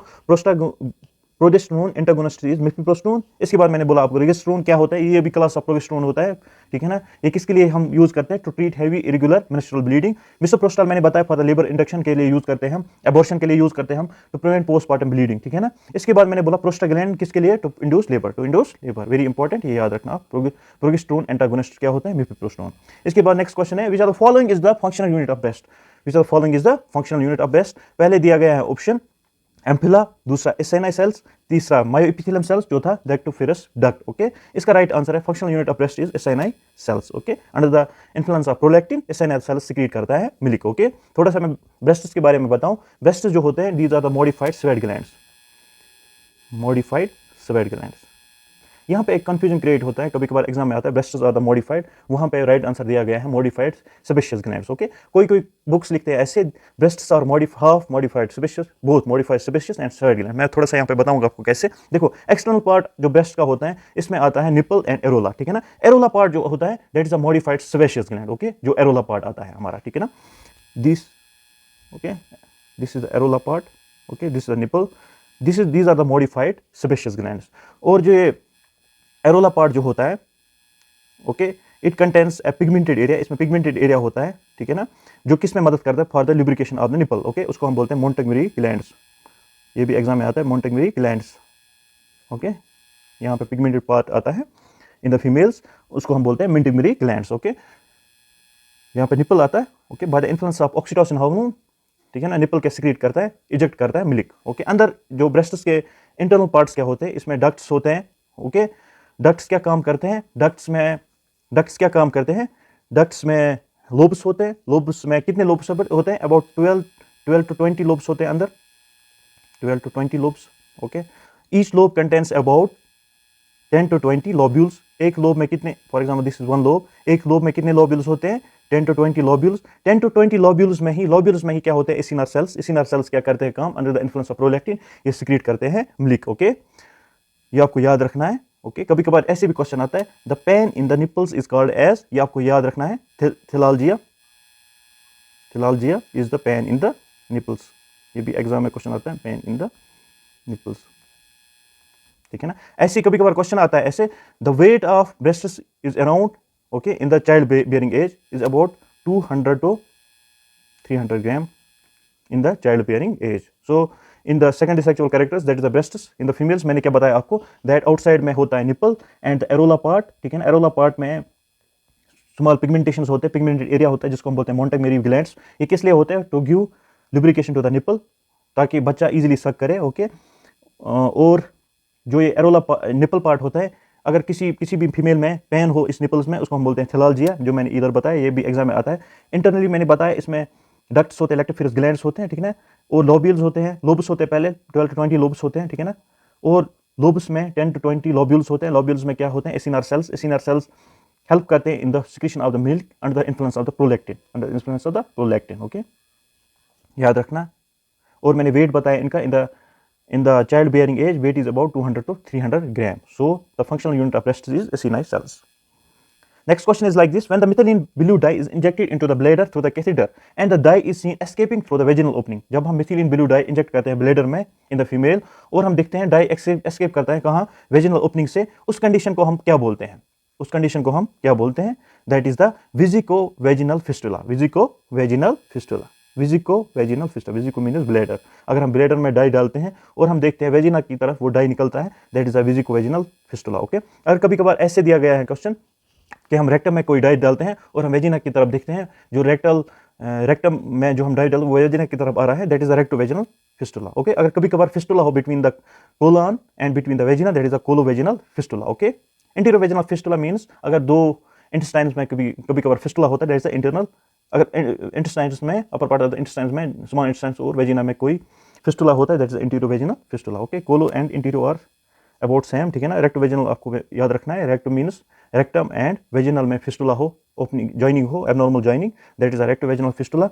प्रोजेस्टेरोन एंटागोनिस्ट इज मिफेप्रिस्टोन। इसके बाद मैंने बोला आपको रेगिस्टेरोन क्या होता है, ये भी क्लास ऑफ प्रोजेस्टेरोन होता है, ठीक है ना। ये किसके लिए हम यूज करते हैं? To treat heavy irregular menstrual bleeding. Misoprostol मैंने बताया फॉर द लेबर इंडक्शन के लिए यूज करते हैं हम, एबॉर्शन के लिए यूज करते हैं हम, टू प्रिवेंट पोस्टमार्टम ब्लीडिंग, ठीक है ना। इसके बाद मैंने बोला प्रोस्टाग्लैंड किसके लिए? To induce labour, to induce labour, very important, ये याद रखना। प्रोजेस्टेरोन एंटागोनिस्ट क्या होता है? मिफेप्रिस्टोन। इसके बाद नेक्स्ट क्वेश्चन है which are the following is the functional unit of breast, which are the following is the functional unit of breast. पहले दिया गया है ऑप्शन एम्फिला, दूसरा एसेनाई सेल्स, तीसरा मायोएपिथेलियम सेल्स, चौथा रेक्टोफेरस डक्ट। ओके, इसका राइट आंसर है functional unit of breast is acini cells. Okay, under the influence of prolactin acini cells secrete करता है मिल्क। ओके, थोड़ा सा मैं ब्रेस्ट्स के बारे में बताऊं। ब्रेस्ट जो होते हैं these are the modified sweat glands, modified sweat glands. यहाँ पे एक कंफ्यूजन क्रिएट होता है, कभी कभार एग्जाम में आता है ब्रेस्ट्स आर द मॉडिफाइड, वहाँ पे राइट आंसर दिया गया है मॉडिफाइड सेबेशियस ग्लैंड्स। ओके, कोई कोई बुक्स लिखते हैं ऐसे breasts are half modified sebaceous, both modified sebaceous and sweat gland. मैं थोड़ा सा यहाँ पे बताऊंगा आपको कैसे। देखो, एक्सटर्नल पार्ट जो ब्रेस्ट का होता है इसमें आता है निपल एंड एरोला, ठीक है ना। एरोला पार्ट जो होता है that is a modified sebaceous gland. Okay, जो एरोला पार्ट आता है हमारा, ठीक है ना, this, okay, this is the Ellora part, okay, this is the nipple, these are the modified sebaceous glands। और जो ये एरोला पार्ट जो होता है, okay, it contains A pigmented area, इसमें पिगमेंटेड एरिया होता है, ठीक है ना, जो किस में मदद करता है? For the lubrication of the nipple. Okay, उसको हम बोलते हैं मोंटेगमेरी ग्लैंड्स, ये भी एग्जाम में आता है मोंटेगमेरी ग्लैंड्स। ओके, यहाँ पे पिगमेंटेड पार्ट आता है इन द फीमेल्स, उसको हम बोलते हैं मोंटेगमेरी ग्लैंड्स। ओके, यहाँ पे निपल आता है, okay, by the influence of oxytocin hormone, ठीक है ना, निपल के सिक्रीट करता है, इजेक्ट करता है मिल्क। ओके, अंदर जो ब्रेस्ट्स के इंटरनल पार्ट्स क्या होते हैं? इसमें डक्ट्स होते हैं। ओके, डक्ट्स क्या काम करते हैं? डक्ट्स क्या काम करते हैं? डक्ट्स में लोब्स होते हैं। लोब्स में कितने लोब्स होते हैं? अबाउट 12 to 20 लोब्स होते हैं अंदर, 12 to 20 lobes. Okay, each lobe contains about 10 to 20 lobules. एक लोब में कितने, for example this is one lobe, एक लोब में कितने लोब्यूल्स होते हैं? 10 to 20 लोब्यूल्स। 10 to 20 लोब्यूल्स में ही क्या होते हैं? Acinar cells. एसिनर सेल्स क्या करते हैं काम? Under the influence of prolactin ये सिक्रीट करते हैं मिल्क। ओके, ये आपको याद रखना है। ओके, कभी कभार ऐसे भी क्वेश्चन आता है the pain in the nipples is called as, ये आपको याद रखना है, thelalgia. Thelalgia is the pain in the nipples, ये भी एग्जाम में क्वेश्चन आता है, पेन इन द निपल्स, ठीक है ना। ऐसे कभी कभार क्वेश्चन आता है ऐसे, the weight of breasts is around, okay, in the child bearing age is about 200 to 300 gram in the childbearing age. So in the secondary sexual characters, that is the breasts in the females, मैंने क्या बताया आपको, that outside में होता है nipple and the areola part, ठीक है ना, areola part में स्मॉल पिगमेंटेशंस होते हैं, पिगमेंटेड एरिया होता है जिसको हम बोलते हैं मोंटेगमेरी ग्लैंड्स। ये किस लिए होते हैं? To give lubrication to the nipple, ताकि बच्चा इजीली सक करे, ओके। और जो ये एरोला निपल पार्ट होता है, अगर किसी भी फीमेल में पेन हो इस निपल्स में, उसको हम बोलते हैं थिलालजिया, जो मैंने इधर बताया, ये भी एग्जाम में आता है। इंटरनली मैंने बताया इसमें डक्ट्स होते हैं, लैक्टोफेरस ग्लैंड्स होते हैं, ठीक है ना, और लोब्यूल्स होते हैं, लोब्स होते हैं, पहले 12 to 20 लोब्स होते हैं, ठीक है ना, और लोब्स में 10 to 20 लोब्यूल्स होते हैं। लोब्यूल्स में क्या होते हैं? एसिनार सेल्स हेल्प करते हैं in the secretion of the milk under the influence of the prolactin, okay, याद रखना। और मैंने वेट बताया इनका, in the child bearing age weight is about 200 to 300 gram. So the functional unit of breast is acini cells. Next question is like this: when the methylene blue dye is injected into the bladder through the catheter and the dye is seen escaping through the vaginal opening, जब हम methylene blue dye inject करते हैं bladder में in the female और हम देखते हैं die escape करता है कहाँ? वेजिनल ओपनिंग से, उस कंडीशन को हम क्या बोलते हैं? That is the vesicovaginal fistula. Vesico means bladder. अगर हम ब्लेडर में डाई डालते हैं और हम देखते हैं वेजिना की तरफ वो डाई निकलता है, that is the vesicovaginal fistula, okay. अगर कभी कभार ऐसे दिया गया है क्वेश्चन कि हम रेक्टम में कोई डाई डालते हैं और हम वेजिना की तरफ देखते हैं, जो रेक्टम में जो हम डाई डाल वो वेजिना की तरफ आ रहा है, that is the rectovaginal fistula, okay. अगर कभी कभार फिस्टुला हो between the colon and between the vagina, that is the colovaginal fistula, okay. Enterovaginal fistula means अगर दो इंटेस्टाइन्स में कभी कभार फिस्टुला होता है, दैट इज द इंटरनल। अगर इंटेस्टाइन्स में, upper part of the intestines में, स्मॉल इंटेस्टाइन्स और वेजिना में कोई फिस्टुला होता है, that is the enterovaginal fistula, okay. Colo and interior are about same, ठीक है ना। रेक्टो-वेजिनल आपको याद रखना है। Recto means rectum and vaginal में फिस्टुला हो, ओपनिंग जॉइनिंग हो, abnormal joining, that is the rectovaginal fistula.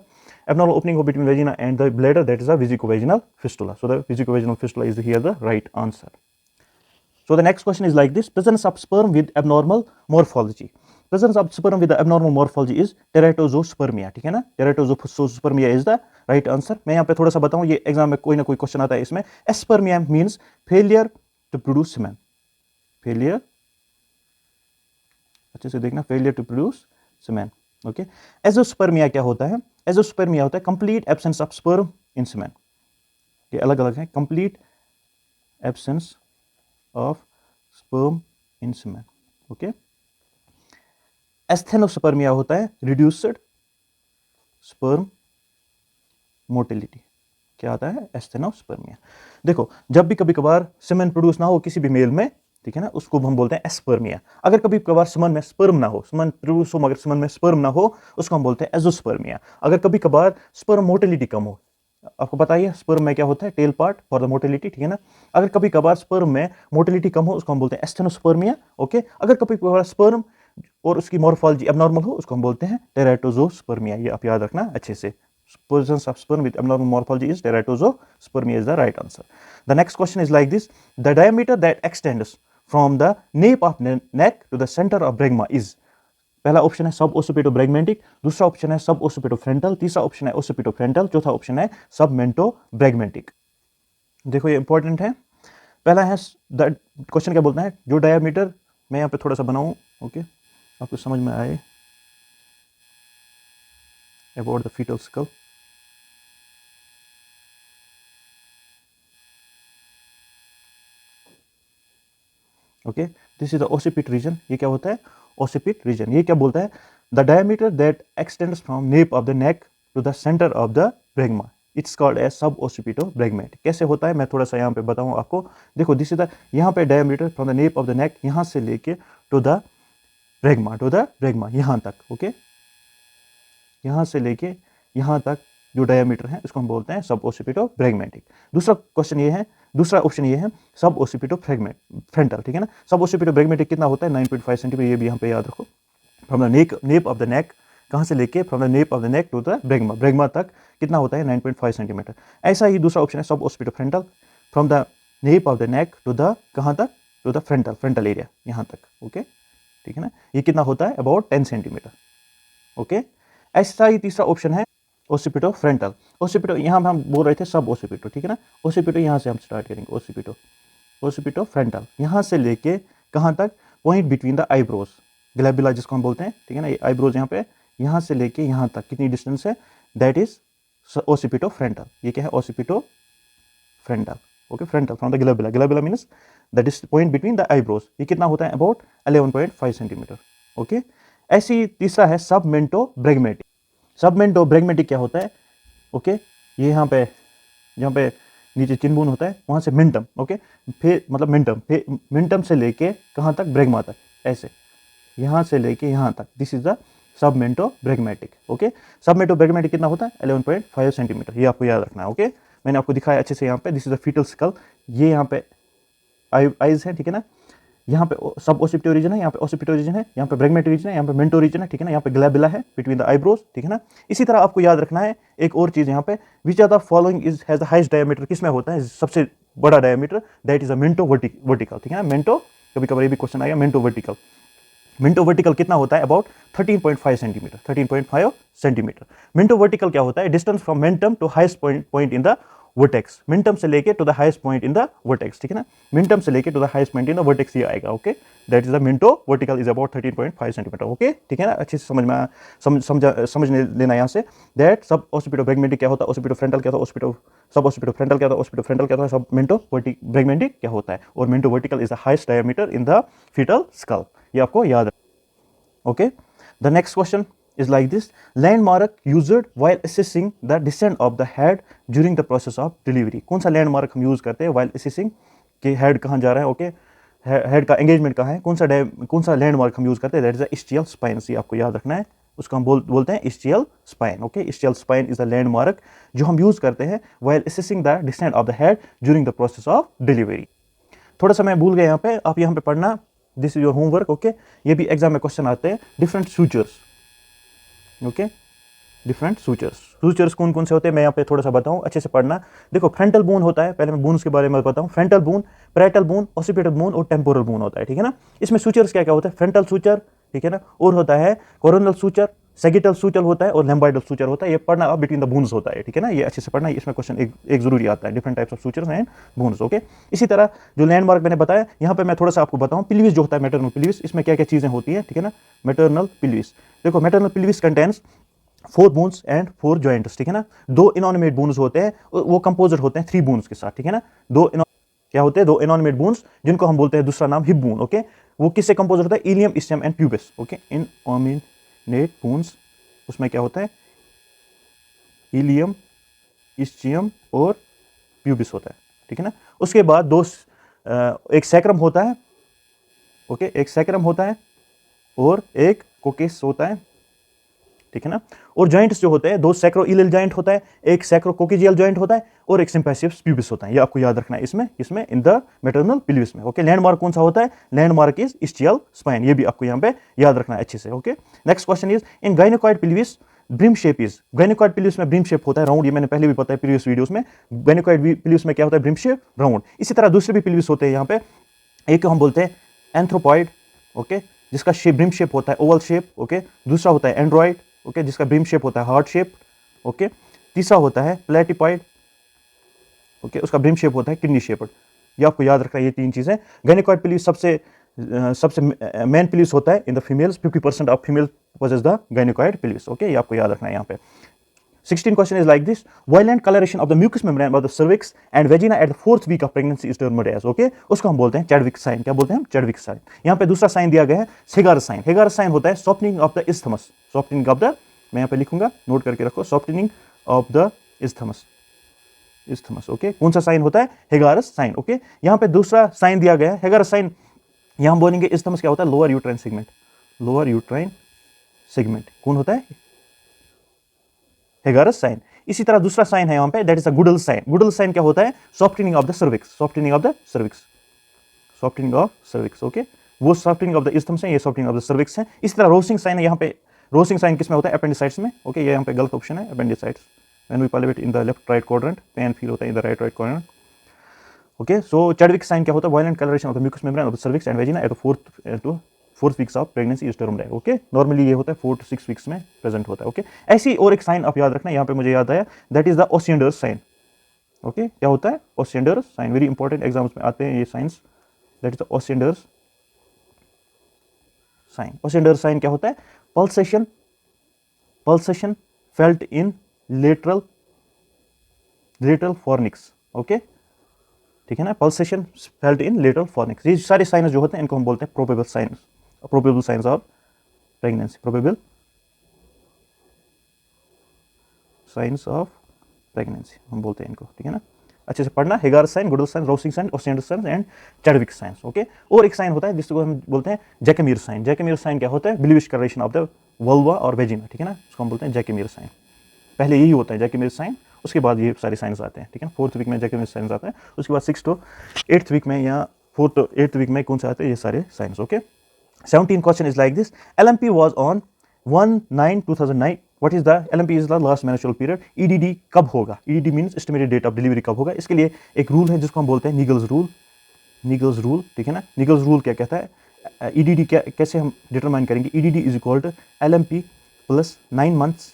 Abnormal opening हो between vagina and the bladder, that is the vesicovaginal fistula. So the vesicovaginal fistula is here the right answer. So the next question is like this: presence of sperm with abnormal morphology. Presence of sperm with the abnormal morphology is teratozospermia, ठीक है ना। teratozospermia is the right answer. मैं यहाँ पे थोड़ा सा बताऊँ, ये एग्जाम में कोई ना कोई क्वेश्चन आता है इसमें। Aspermia means failure to produce semen. Failure, अच्छे से देखना, failure to produce semen, okay. Azoospermia क्या होता है? Azoospermia होता है complete absence of sperm in semen. ये अलग अलग है, complete absence of sperm in semen, okay. Asthenospermia होता है reduced sperm motility. क्या आता है? Asthenospermia. देखो, जब भी कभी कभार semen प्रोड्यूस ना हो किसी भी मेल में, ठीक है ना, उसको हम बोलते हैं एस्पर्मिया। अगर कभी कभार semen में स्पर्म ना हो, semen प्रोड्यूस हो मगर semen में स्पर्म ना हो, उसको हम बोलते हैं एजोस्पर्मिया। अगर कभी कभार sperm मोटिलिटी कम हो, आपको पता है स्पर्म में क्या होता है? Tail part for the motility, ठीक है ना। अगर कभी कभार स्पर्म में मोटिलिटी कम हो, उसको हम बोलते हैं एस्थेनोस्पर्मिया, ओके। अगर कभी कभार स्पर्म और उसकी मॉर्फोलॉजी एबनॉर्मल हो, उसको हम बोलते हैं टेराटोजोस्पर्मिया। ये आप याद रखना अच्छे से। Presence of sperm with abnormal morphology is teratozospermia is the right answer. The next question is like this: the diameter that extends from the nape of neck to the center of bregma is. पहला option है सब ओसिपिटोब्रैगमेंटिक, दूसरा option है sub ओसिपिटोफ्रंटल, तीसरा option है ओसिपिटोफ्रंटल, चौथा option है सब मेंटोब्रैगमेंटिक। देखो ये इंपॉर्टेंट है। पहला है क्वेश्चन क्या बोलता है, जो डायमीटर, मैं यहाँ पे थोड़ा सा बनाऊं, ओके, आपको समझ में आए, about the fetal skull. Okay, this is the occiput region. ये क्या होता है? Occiput region. ये क्या बोलता है? The diameter that extends from nape of the neck to the centre of the bregma, it's called as sub occipitobregmatic. कैसे होता है मैं थोड़ा सा यहाँ पे बताऊँ आपको। देखो, दिस इज द, यहाँ पे diameter from the nape of the नेक, यहाँ से लेके टू द ब्रेगमा, यहाँ तक, ओके, यहाँ से लेके यहाँ तक जो डायमीटर है उसको हम बोलते हैं सब ओसिपिटोब्रैगमेंटिक। दूसरा ऑप्शन ये है सब ओसिपिटोफ्रंटल, ठीक है ना। सब ओसिपिटोब्रैगमेंटिक कितना होता है? 9.5 सेंटीमीटर। ये भी यहाँ पे याद रखो। From the nape of the neck, कहाँ से लेके? From the nape of the neck to the bregma तक कितना होता है? 9.5 सेंटीमीटर। ऐसा ही दूसरा ऑप्शन है sub occipitofrontal, from the nape of the neck to the कहाँ तक? टू द फ्रंटल एरिया, यहाँ तक, ओके, ठीक है ना। ये कितना होता है? About 10 centimetre, okay. ऐसा ही तीसरा ऑप्शन है ओसिपिटोफ्रंटल। ओसिपिटो यहाँ हम बोल रहे थे सब ओसिपिटो, ठीक है ना। ओसिपिटो यहाँ से हम स्टार्ट करेंगे, ओसिपिटोफ्रंटल, यहाँ से लेके कहाँ तक? पॉइंट बिटवीन द आईब्रोज, ग्लैबुला जिसको हम बोलते हैं, ठीक है ना। ये आईब्रोज यहाँ पे, यहाँ से लेके यहाँ तक कितनी डिस्टेंस है? दैट इज ओसिपिटो फ्रंटल, ये क्या है occipito frontal, okay frontal from the glabella, glabella means that is point between the eyebrows, ये कितना होता है अबाउट 11.5 सेंटीमीटर, ओके। ऐसे ही तीसरा है सबमेंटो ब्रैगमेटिक, सबमेंटो ब्रैगमेटिक क्या होता है, ओके ये यहाँ पे नीचे चिनबून होता है, वहाँ से मिंटम, ओके फिर मतलब मिंटम से लेके कहाँ तक ब्रैगमा तक, ऐसे यहाँ से लेके यहाँ तक, दिस इज द सबमेंटो ब्रैगमेटिक, ओके। सबमेंटो ब्रैगमेटिक कितना होता है 11.5 सेंटीमीटर, ये आपको याद रखना है, ओके। मैंने आपको दिखाया अच्छे से यहाँ पे, this is the fetal skull, ये यहाँ पे आईज है, ठीक है ना, यहाँ पे सब ओसिपिटो रीजन है, यहाँ पे ओसिपिटो रीजन है, यहाँ पे ब्रैगमेटिक रीजन है, यहाँ पे मेंटो रीजन है, ठीक है ना, यहाँ पे ग्लैबुला है बिटवीन द आईब्रोज, ठीक है ना। इसी तरह आपको याद रखना है एक और चीज यहाँ पे, which are the following is has the highest diameter, किसमें होता है सबसे बड़ा diameter, that is a mento vertical, ठीक है ना। मेंटो कभी कभी ये भी क्वेश्चन आएगा, मेंटो वर्टिकल, मिंटो वर्टिकल कितना होता है about 13.5 centimetre, 13.5 centimetre. Mento vertical क्या होता है, distance from mentum to highest point in the vertex, mentum से लेके to the highest point in the vertex, ठीक है ना, मिंटम से लेके to the highest point in the vertex ये आएगा, okay. That is the mento vertical is about 13.5 centimetre, okay, ठीक है ना। अच्छे से समझ लेना यहाँ से, दैट सब ओसिपिटो ब्रैगमेटिक क्या होता है, ओसिपिटो फ्रंटल क्या होता है, सब ओसिपिटो फ्रंटल क्या होता है, ओसिपिटो फ्रंटल क्या होता है, सब मिंटो ब्रैगमेटिक क्या होता है, और mento vertical is the highest diameter in the fetal skull, ये आपको याद है, okay. The next question is like this, landmark used while assessing the descent of the head during the process of delivery, कौन सा landmark हम use करते हैं while assessing कि हेड कहाँ जा रहा है, ओके हेड का एंगेजमेंट कहाँ है, कौन सा लैंडमार्क हम यूज करते हैं, that is the ischial spine, ये आपको याद रखना है, उसको हम बोलते हैं ischial spine, okay. Ischial spine is the landmark जो हम यूज करते हैं while assessing the descent of the head during the process of delivery। थोड़ा सा मैं भूल गया यहाँ पे, आप यहाँ पे पढ़ना, this is your homework, okay. ये भी एग्जाम में क्वेश्चन आते हैं, different sutures, okay different sutures कौन कौन से होते हैं, मैं यहाँ पे थोड़ा सा बताऊँ, अच्छे से पढ़ना। देखो फ्रंटल बोन होता है, पहले मैं बोन्स के बारे में बताऊँ, frontal bone, parietal bone, occipital bone और टेम्पोरल बोन होता है, ठीक है ना। इसमें सूचर्स क्या क्या होता है, फ्रंटल सूचर, ठीक है ना, और होता है कोरोनल सूचर, सेगिटल सूचर होता है, और लैम्बॉइडल सूचर होता है, ये पढ़ना बिटवीन द बोन्स होता है, ठीक है ना, ये अच्छे से पढ़ना, इसमें क्वेश्चन एक जरूरी आता है, different types of sutures and bones, okay. इसी तरह जो लैंडमार्क मैंने बताया, यहाँ पे मैं थोड़ा सा आपको बताऊँ, पिल्विस जो होता है, मैटरनल पिल्विस, इसमें क्या क्या चीजें होती है, ठीक है ना, मैटरनल पिल्विस। देखो maternal pelvis contains 4 bones and 4 joints, ठीक है ना, 2 इनॉर्निमेट बोन्स होते हैं, वो कंपोजिट होते हैं 3 बोन्स के साथ, ठीक है ना, क्या होते हैं 2 इनॉर्निमेट बोन्स, जिनको हम बोलते हैं दूसरा नाम हिप बोन, ओके। वो किससे कंपोज होता है, ilium, ischium and pubis, okay. Innominate bones, उसमें क्या होता है, इलियम, इस्चियम और प्यूबिस होता है, ठीक है ना। उसके बाद एक सैक्रम होता है, ओके, एक सैक्रम होता है और एक कोकेस होता है, ठीक है ना। और जॉइंट्स जो होते हैं, 2 सैक्रोइलियल जॉइंट होता है, एक सैक्रोकोकिजियल जॉइंट होता है और एक सिम्पैसियस प्यूबिस होता है, ये आपको याद रखना है इसमें इन द मैटरनल पिल्विस में, ओके। लैंडमार्क कौन सा होता है, लैंडमार्क इज इस्टियल स्पाइन, ये भी आपको यहाँ पे याद रखना है अच्छे से, okay. Next question is in gynaecoid pelvis brim shape is, gynaecoid pelvis में ब्रिम शेप होता है राउंड, ये मैंने पहले भी बताया प्रीवियस वीडियोस में, गायनोकॉइड पिल्विस में क्या होता है, ब्रिम शेप राउंड। इसी तरह दूसरे भी पिल्विस होते हैं यहाँ पे, एक हम बोलते हैं एंथ्रोपॉइड, ओके, जिसका शेप ब्रिम शेप होता है ओवल शेप, ओके। दूसरा होता है एंड्रॉइड, ओके, जिसका ब्रिम शेप होता है हार्ट शेप, ओके। तीसरा होता है प्लेटिपॉइड, ओके, उसका ब्रिम शेप होता है किडनी शेप्ड, ये आपको याद रखना है, ये 3 चीजें। गायनोकॉइड पिल्विस सबसे मेन पिल्विस होता है in the females, 50% of female possess the gynaecoid pelvis, okay, ये आपको याद रखना है यहाँ पे। 16 question is like this, violent coloration of the mucous membrane of the cervix and vagina at the 4th week of pregnancy is termed as, okay, उसको हम बोलते हैं चैडविक साइन, क्या बोलते हैं हम, चैडविक साइन। यहाँ पे दूसरा साइन दिया गया है हेगार साइन, हेगार साइन होता है softening of the isthmus, softening of the, मैं यहाँ पे लिखूंगा, नोट करके रखो, softening of the isthmus, okay. कौन सा साइन होता है, हेगारस साइन, ओके। यहाँ पे दूसरा साइन दिया गया है हेगारस साइन, यहाँ हम बोलेंगे इस्थमस क्या होता है, lower uterine segment, lower uterine segment कौन होता है, हेगारस साइन। इसी तरह दूसरा साइन है यहाँ पे, that is a Goodell sign, Goodell sign क्या होता है, softening of the cervix, softening of the cervix, softening of cervix, okay. वो सॉफ्टनिंग ऑफ द इस्थम्स है, ये सॉफ्टनिंग ऑफ द सर्विक्स है। इसी तरह रोसिंग साइन है यहाँ पे, रोसिंग साइन किसमें होता है, अपेंडिसाइट्स में, ओके, ये यहाँ पे गलत ऑप्शन है, appendicitis, when we palpate in the left right quadrant, pain feel होता है in the right quadrant, okay. So Chadwick sign क्या होता है, violet coloration of the mucous membrane of the cervix and vagina at the 4th weeks of pregnancy is termed है, okay. Normally ये होता है 4 to 6 weeks में present होता है, ओके। ऐसी और एक साइन आप याद रखना, यहाँ पे मुझे याद आया, that is the Osiander's sign, okay. क्या होता है, Osiander's sign, very important exams में आते हैं ये signs, that is the Osiander's sign. Osiander's sign क्या होता है, pulsation felt in lateral lateral fornix, okay, ठीक है ना, pulsation felt in lateral fornix, ये सारे साइंस जो होते हैं इनको हम बोलते हैं probable science of pregnancy, probable science of pregnancy हम बोलते हैं इनको, ठीक है ना। अच्छे से पढ़ना, Hegar sign, Goodell sign, Rosing sign, Osiander sign and Chadwick signs, okay. और एक साइन होता है जिसको हम बोलते हैं जैकेमिर साइन। जैकेमिर साइन क्या होता है? बिलीविश करेक्शन ऑफ द वल्वा और वेजिना, ठीक है ना, उसको हम बोलते हैं जैकेमिर साइन। पहले यही होता है जैकेमिर साइन, उसके बाद ये सारे साइंस आते हैं, ठीक है। 4th वीक में जैकेमिर साइंस आता है, उसके बाद 6th to 8th वीक में या 4th to 8th वीक में कौन से आते हैं? ये सारे science, okay. 17 question is like this, LMP was on 1/9/2009, what is the LMP is the last menstrual period, EDD कब होगा? EDD means estimated date of delivery कब होगा? इसके लिए एक रूल है जिसको हम बोलते हैं नीगल्स रूल, ठीक है ना। नीगल्स रूल क्या कहता है? EDD कैसे हम डिटरमाइन करेंगे? EDD is equal to LMP plus 9 months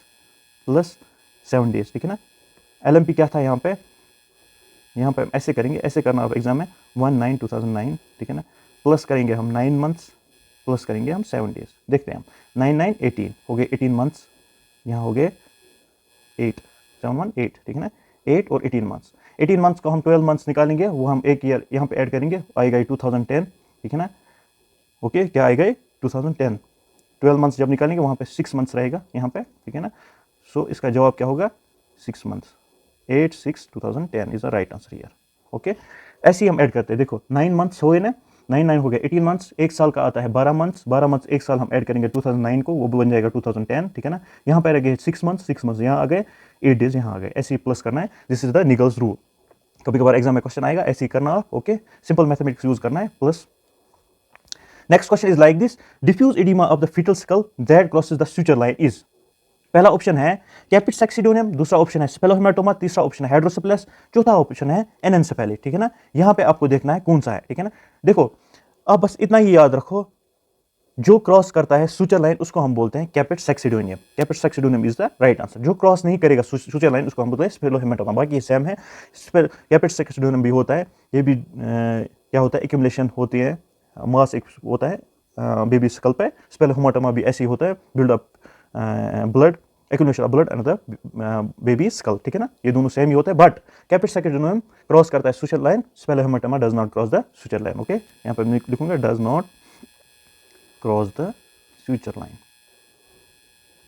plus 7 days, ठीक है ना। LMP क्या था यहाँ पे हम ऐसे करेंगे, ऐसे करना अब एग्जाम में 1/9/2009, ठीक है ना, प्लस करेंगे हम 9 months, प्लस करेंगे हम 7 days। देखते हैं हम 9 9 18 हो गए 18 months, यहाँ हो गए 8 7 1 8, ठीक है ना, 8 और 18 months। 18 months को हम 12 months निकालेंगे, वो हम एक ईयर यहाँ पे ऐड करेंगे, आएगा 2010, ठीक है ना, ओके। क्या आएगा 2010। 12 months जब निकालेंगे वहाँ पे 6 months रहेगा यहाँ पे, ठीक है ना। सो इसका जवाब क्या होगा? 6 months। 8/6/2010 is the right answer here, okay. ऐसे ही हम ऐड करते हैं, देखो 9 months हुए ना, 9 9 हो गया, 18 months, एक साल का आता है 12 months, 12 months एक साल हम ऐड करेंगे 2009 को, वो बन जाएगा 2010, ठीक है ना। यहाँ पे रह गए 6 months, 6 months यहाँ आ गए, 8 days यहाँ आ गए, ऐसे ही प्लस करना है। This is the Nicholls rule. कभी कभार एग्जाम में क्वेश्चन आएगा, ऐसे ही करना आप, ओके। सिंपल मैथमेटिक्स यूज करना है, plus. Next question is like this, diffuse oedema of the fetal skull that crosses the suture line is. पहला ऑप्शन है कैपिट सैक्सिडोनियम, दूसरा ऑप्शन है स्पेलोहेमाटोमा, तीसरा ऑप्शन है हाइड्रोसेफेलस, चौथा ऑप्शन है एनेन्सेफेली, ठीक है ना। यहां पे आपको देखना है कौन सा है, ठीक है ना। देखो अब बस इतना ही याद रखो, जो क्रॉस करता है सुचर लाइन उसको हम बोलते हैं कैपिट सैक्सिडोनियम। कैपिट सैक्सिडोनियम इज द राइट आंसर। जो क्रॉस नहीं करेगा सुचर लाइन उसको हम बोलते हैं स्पेलोहेमाटोमा। बाकी ये सेम है। कैपिट सैक्सिडोनियम भी होता है, ये भी क्या होता है, एक्यूमुलेशन होती है, मास एक होता है बेबी स्कल पे। स्पेलोहेमाटोमा भी ऐसे ही होता है, build up blood, accumulation of blood and the baby skull, ठीक है ना। ये दोनों सेम ही होते हैं, बट कैपिट सैक्सिडोनियम क्रॉस करता है suture line, cephalohematoma does not cross the suture line, okay. यहाँ पे मैं लिखूंगा does not cross the suture line,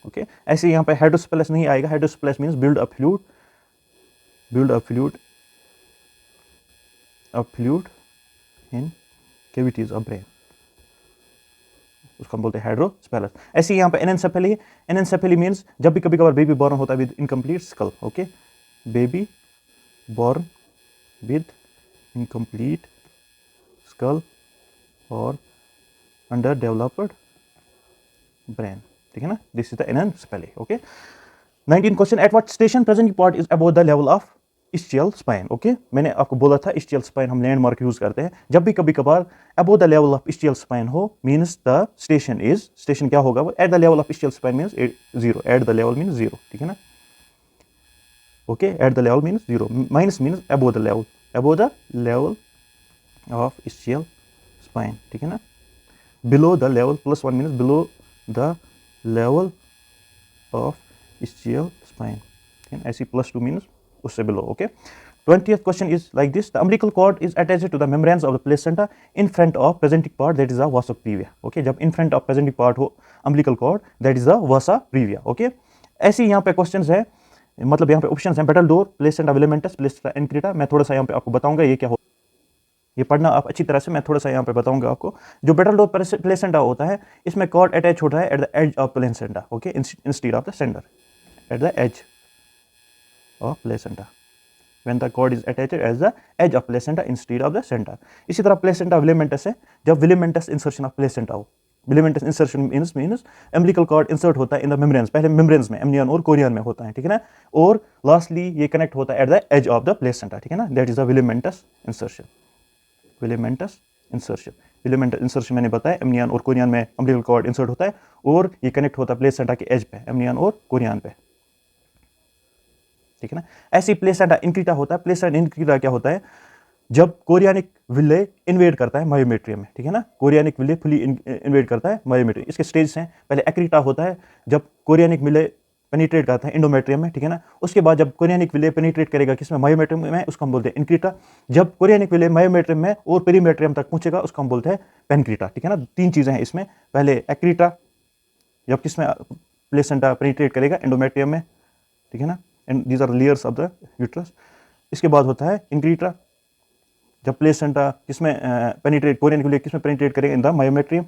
okay. ऐसे यहाँ पे हाइड्रोसेफेलस नहीं आएगा। Hydrocephalus means build a fluid in cavities of brain, उसको हम बोलते हैं हाइड्रोसेफेलस। ऐसे ही यहाँ पे एनेन्सेफेली मींस जब भी कभी कभार बेबी बॉर्न होता है with incomplete skull, okay. Baby born with incomplete skull और अंडर डेवलप्ड ब्रेन, ठीक है ना। This is the anencephaly, okay. 19 question, at what station present part is above the level of ischial spine, okay. मैंने आपको बोला था ischial spine हम landmark use करते हैं जब भी कभी कभार above the level of ischial spine हो, मींस द स्टेशन क्या होगा, at the level of ischial spine means 0, at the level means 0, ठीक है ना, okay. At the level means 0, minus means above the level of ischial spine, ठीक है ना। Below the level, +1 means below the level of ischial spine, ठीक है। ऐसी +2 means उससे below, okay. 20th question is like this, the umbilical cord is attached to the membranes of the placenta in front of presenting part that is the vasa previa, okay. जब in front of presenting part हो umbilical cord that is the vasa previa, okay. ऐसे यहाँ पे questions है, मतलब यहाँ पे options हैं, पेटल डोर, प्लेसेंटा विलेमेंटस, प्लेसेंटा इनक्रीटा। मैं थोड़ा सा यहाँ पे आपको बताऊंगा ये क्या हो, ये पढ़ना आप अच्छी तरह से, मैं थोड़ा सा यहाँ पे बताऊंगा आपको। जो पेटल डोर प्लेसेंटा होता है, इसमें कॉर्ड अटैच होता है at the edge of placenta, okay, instead of the center, at the edge of placenta, when the cord is attached as the edge of placenta instead of the center। इसी तरह placenta filamentous है, जब filamentous insertion of placenta हो, filamentous insertion means umbilical cord insert होता है in the membranes, पहले membranes में amnion और chorion में होता है, ठीक है ना, और lastly ये connect होता है at the edge of the placenta, ठीक है ना, that is the filamentous insertion। filamentous insertion मैंने बताया, amnion और chorion में umbilical cord insert होता है और ये connect होता है placenta के edge पे, amnion और chorion पे, ठीक है ना। ऐसी प्लेसेंटा इनक्रीटा होता है। प्लेसेंटा इनक्रीटा क्या होता है, जब कोरियानिक विले इन्वेड करता है मायोमेट्रियम में, ठीक है ना, कोरियानिक विले फुली इन्वेड करता है मायोमेट्रियम। इसके स्टेज हैं, पहले एक्रीटा होता है, जब कोरियानिक विले पेनिट्रेट करता है एंडोमेट्रियम में, ठीक है ना। उसके बाद जब कोरियनिक विले पेनिट्रेट करेगा किसमें, मायोमेट्रियम में, उसको हम बोलते हैं इनक्रीटा। जब कोरियनिक विले मायोमेट्रियम में और पेरीमेट्रियम तक पहुंचेगा उसको हम बोलते हैं पेनक्रीटा, ठीक है ना। 3 चीजें हैं इसमें, पहले एक्रीटा जब किसमें प्लेसेंटा पेनिट्रेट करेगा एंडोमेट्रियम में, ठीक है ना, and these are layers of the uterus. इसके बाद होता है इनक्रीटा जब प्लेसेंटा किसमें पेनिट्रेट, कोरियनिक विले किसमें पेनिट्रेट करेगा, इन द मायोमेट्रियम।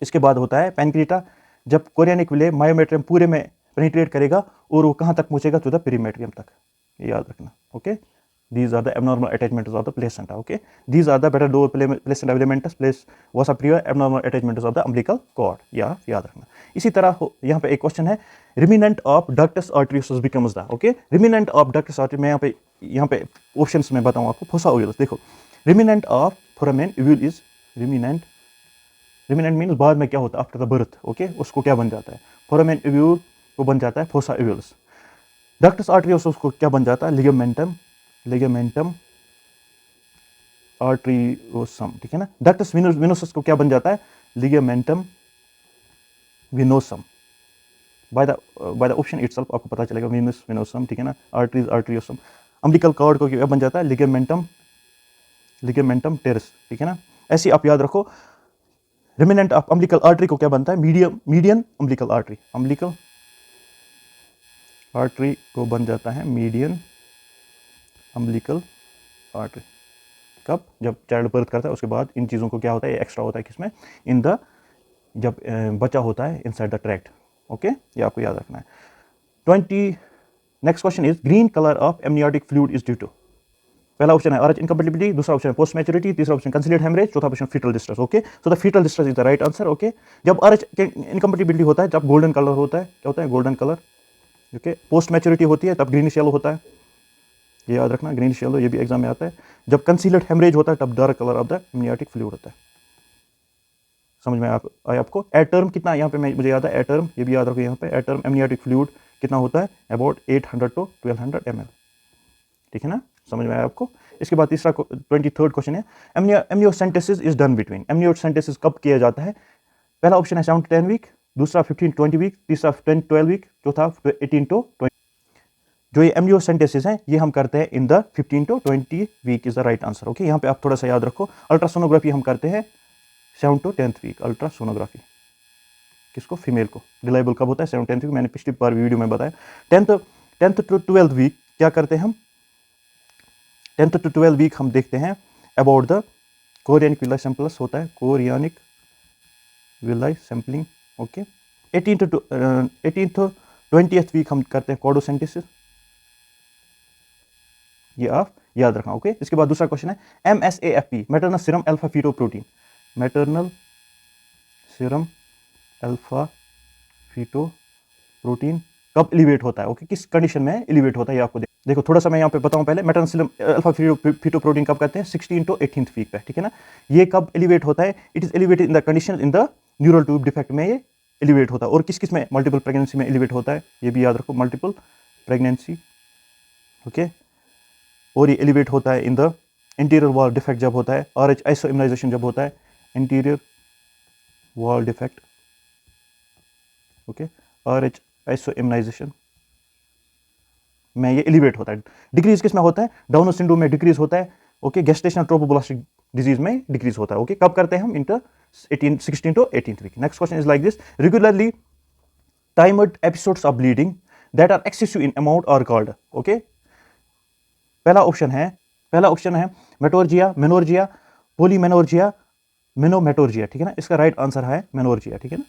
इसके बाद होता है पेनक्रीटा जब कोरियनिक विले मायोमेट्रियम पूरे में पेनिट्रेट करेगा और वो कहाँ तक पहुंचेगा, टू द पेरीमेट्रियम तक, ये याद रखना, okay. These are the abnormal attachments of the placenta, okay. These are the better door placenta filamentous place was a prior abnormal attachments of the umbilical cord, या याद रखना। इसी तरह यहाँ पे एक क्वेश्चन है, remnant of ductus arteriosus becomes the, okay. Remnant of ductus artery, मैं यहाँ पे ऑप्शंस में बताऊँ आपको, फोसा ओवुलस, देखो remnant of foramen ovale is remnant, remnant means बाद में क्या होता है, आफ्टर द बर्थ, ओके, उसको क्या बन जाता है, फोरामेन ओव्यूल को बन जाता है फोसा ओवुलस। डक्टस आर्टरियोसस को क्या बन जाता है, लिगामेंटम, लिगामेंटम आर्टरियोसम, ठीक है ना। डक्टस विनोसस को क्या बन जाता है, ligamentum venosum. By the option itself आपको पता चलेगा, विनस विनोसम, ठीक है ना, आर्टरीज आर्टरियोसम। अम्बिलिकल कॉर्ड को क्या बन जाता है, लिगामेंटम, लिगामेंटम टेरिस, ठीक है ना। ऐसे आप याद रखो, रिमिनेंट ऑफ अम्बिलिकल आर्टरी को क्या बनता है, median umbilical artery, umbilical artery को बन जाता है मीडियन अम्बिलिकल आर्टरी। कब, जब चाइल्ड बर्थ करता है उसके बाद इन चीज़ों को क्या होता है, एक्स्ट्रा होता है किसमें, इन द, जब बच्चा होता है इनसाइड द ट्रैक्ट, ओके, ये आपको याद रखना है। 20 next question is green colour of amniotic fluid is due to, पहला ऑप्शन है आरएच इनकम्पैटिबिलिटी, दूसरा ऑप्शन है पोस्ट मैच्योरिटी, तीसरा ऑप्शन कंसीलिएट हेमरेज, चौथा option fetal distress, okay. So the fetal distress is the right answer, okay. जब Rh incompatibility होता है जब गोल्डन कलर होता है, क्या होता है, golden colour, okay. Post maturity होती है तब ग्रीनिश येलो होता है, ये याद रखना, ग्रीनिश येलो, ये भी एग्जाम में आता है। जब कंसीलर्ड हेमरेज होता है तब dark colour of the amniotic fluid होता है। समझ में आया आपको। एट टर्म कितना यहाँ पे मुझे याद है, एट टर्म ये भी याद रखो, यहाँ पे एट टर्म एमनियोटिक फ्लूइड कितना होता है, अबाउट 800 to 1200 ml, ठीक है ना, समझ में आया आपको। इसके बाद तीसरा 23rd क्वेश्चन है, amniocentesis is done between, amniocentesis कब किया जाता है, पहला ऑप्शन है 7 to 10 वीक, दूसरा 15 to 20 वीक, तीसरा 10 to 12 वीक, चौथा 18 to 20। जो ये एमनियोसेंटेसिस है ये हम करते हैं in the 15 to 20 week is the right answer, okay. यहाँ पे आप थोड़ा सा याद रखो, अल्ट्रासोनोग्राफी हम करते हैं 7 to 10th वीक, अल्ट्रासोनोग्राफी किसको, फीमेल को। रिलायबल कब होता है, 7 to 10th वीक, मैंने पिछली बार वीडियो में बताया। 10th to 12th वीक क्या करते हैं हम, 10th to 12th वीक हम देखते हैं about the chorionic villi samples होता है, chorionic villi sampling, okay. 18th to 20th week हम करते हैं कॉर्डोसेंटेसिस, ये आप याद रखना, ओके। इसके बाद दूसरा क्वेश्चन है MSAFP, maternal serum alpha fetoprotein, maternal serum alpha fetoprotein कब एलिवेट होता है, ओके, किस कंडीशन में एलिवेट होता है, ये आपको देखो थोड़ा सा मैं यहाँ पे बताऊँ पहले। मैटरनल सीरम अल्फा फीटोप्रोटीन कब करते हैं, 16 to 18th वीक पे, ठीक है ना। ये कब एलिवेट होता है, it is elevated in the condition in the neural tube defect में ये एलिवेट होता है। और किस किस में, मल्टीपल प्रेगनेंसी में एलिवेट होता है, ये भी याद रखो, मल्टीपल प्रेगनेंसी, ओके। और ये एलिवेट होता है in the interior wall defect जब होता है, RH आइसो इम्यूनाइजेशन जब होता है, interior wall defect, okay, RH iso immunisation में ये एलिवेट होता है। डिक्रीज किस में होता है, डाउन सिंड्रोम में डिक्रीज होता है, ओके। गेस्टेशनल ट्रोपोब्लास्टिक डिजीज में डिक्रीज होता है, ओके। कब करते हैं हम, inter 16 to 18th week. Next question is like this, regularly timed episodes of bleeding that are excessive in amount are called, okay. पहला ऑप्शन है मेटोर्जिया, मेनोर्जिया, पोलीमेनोर्जिया, मेनोमेटोर्जिया, ठीक है ना। इसका राइट आंसर है मेनोर्जिया, ठीक है ना,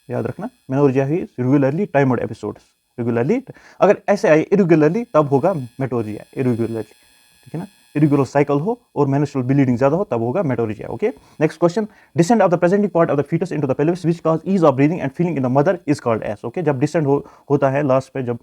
याद रखना, मेनोर्जिया ही रेगुलरली टाइमड एपिसोड्स, रेगुलरली, अगर ऐसे आए इरेगुलरली तब होगा मेटोर्जिया, इरेगुलरली, ठीक है ना, इरेगुलर साइकिल हो और मेंस्ट्रुअल ब्लीडिंग ज्यादा हो तब होगा metrorrhagia, okay. Next question, descent of the presenting part of the fetus into the pelvis which cause ease of breathing and feeling in the mother is called as, okay. जब descent होता है last पे, जब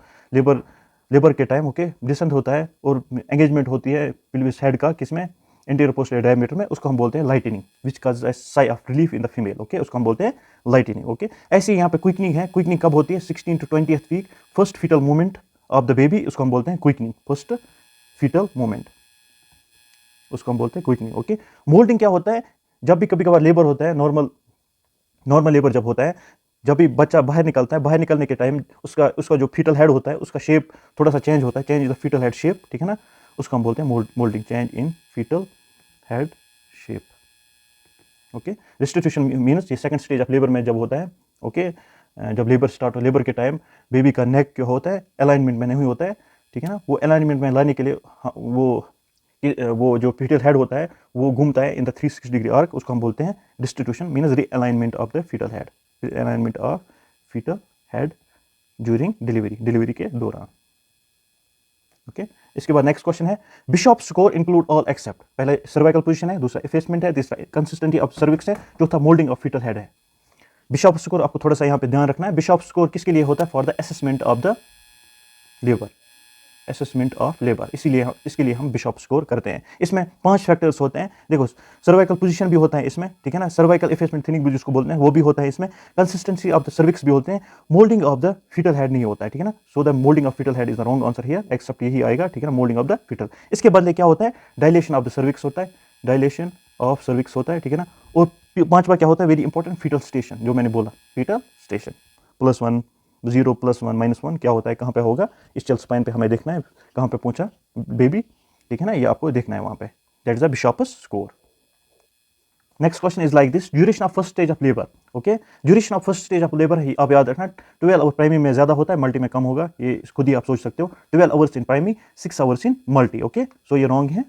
labour के time, okay, decent होता है और engagement होती है पेल्विस हेड का किसमें, इंटीरियर पोस्टीरियर डायमीटर में, उसको हम बोलते हैं lightning, which cause a sigh of relief in the female, okay, उसको हम बोलते हैं लाइटनिंग, ओके। ऐसे यहाँ पे क्विकनिंग है, क्विकनिंग कब होती है, 16 to 20th week, first fetal movement of the baby, उसको हम बोलते हैं क्विकनिंग, फर्स्ट फीटल मूवमेंट, उसको हम बोलते हैं क्विकनिंग, ओके। मोल्डिंग क्या होता है, जब भी कभी कभार लेबर होता है, नॉर्मल लेबर जब होता है, जब भी बच्चा बाहर निकलता है, बाहर निकलने के टाइम उसका जो फीटल हेड होता है उसका शेप थोड़ा सा चेंज होता है, change in the fetal head shape, ठीक है ना, उसको हम बोलते हैं moulding, change in fetal head shape. Okay, restitution means ये सेकंड स्टेज ऑफ लेबर में जब होता है, ओके, जब लेबर स्टार्ट हो, लेबर के टाइम बेबी का नेक क्या होता है, अलाइनमेंट में नहीं होता है, ठीक है ना, वो अलाइनमेंट में लाने के लिए वो जो फीटल हेड होता है वो घूमता है इन द 360 डिग्री आर्क, उसको हम बोलते हैं restitution means realignment of the fetal head, realignment of fetal head during delivery के दौरान। ओके, इसके बाद नेक्स्ट क्वेश्चन है Bishop score include all except, पहले सर्वाइकल पोजीशन है, दूसरा इफेसमेंट है, तीसरा कंसिस्टेंसी ऑफ सर्विक्स है, चौथा मोल्डिंग ऑफ फीटल हेड है। बिशॉप स्कोर आपको थोड़ा सा यहाँ पे ध्यान रखना है, बिशॉप स्कोर किसके लिए होता है, for the assessment of the labour, assessment of labour, इसीलिए इसके लिए हम बिशॉप स्कोर करते हैं। इसमें 5 फैक्टर्स होते हैं, देखो सर्वाइकल पोजीशन भी होता है इसमें, ठीक है ना, सर्वाइकल इफेसमेंट थिनिंग भी जिसको बोलते हैं वो भी होता है इसमें, कंसिस्टेंसी ऑफ द सर्विक्स भी होते हैं, moulding of the fetal head नहीं होता है, ठीक है ना, so the moulding of fetal head is the wrong answer here, except यही आएगा, ठीक है ना, मोल्डिंग ऑफ द फीटल। इसके बदले क्या होता है, डायलेशन ऑफ द सर्विक्स होता है, डायलेशन ऑफ सर्विक्स होता है, ठीक है ना, और 5वां क्या होता है, वेरी इंपॉर्टेंट, फीटल स्टेशन, जो मैंने बोला फीटल स्टेशन, +1 0 +1 -1 क्या होता है, कहाँ पे होगा, इस चल स्पाइन पे हमें देखना है कहाँ पे पहुंचा बेबी, ठीक है ना, ये आपको देखना है वहाँ पे, that is the Bishop's score. Next question is like this, duration of first stage of labour, okay, duration of first stage of labour ही आप याद रखना 12 आवर प्राइमरी में ज्यादा होता है, मल्टी में कम होगा, ये खुद ही आप सोच सकते हो, 12 hours in primary, 6 hours in multi, okay, so ये रॉन्ग है,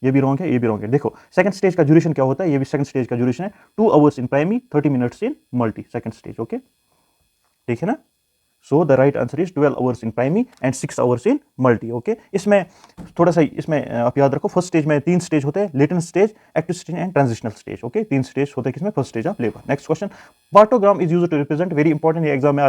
ये भी रॉन्ग है, ये भी रॉन्ग है। देखो सेकंड स्टेज का ड्यूरेशन क्या होता है, ये भी सेकंड स्टेज का ड्यूरेशन है, 2 hours in primary, 30 minutes in multi, second stage, okay, ठीक है ना, so the right answer is 12 hours in primary and 6 hours in multi, okay. इसमें थोड़ा सा इसमें आप याद रखो, फर्स्ट स्टेज में 3 स्टेज होते हैं, latent stage, active stage and transitional stage, okay, 3 stage होते हैं किसमें, first stage of labour. Next question, partogram is used to represent, very important, ये एग्जाम में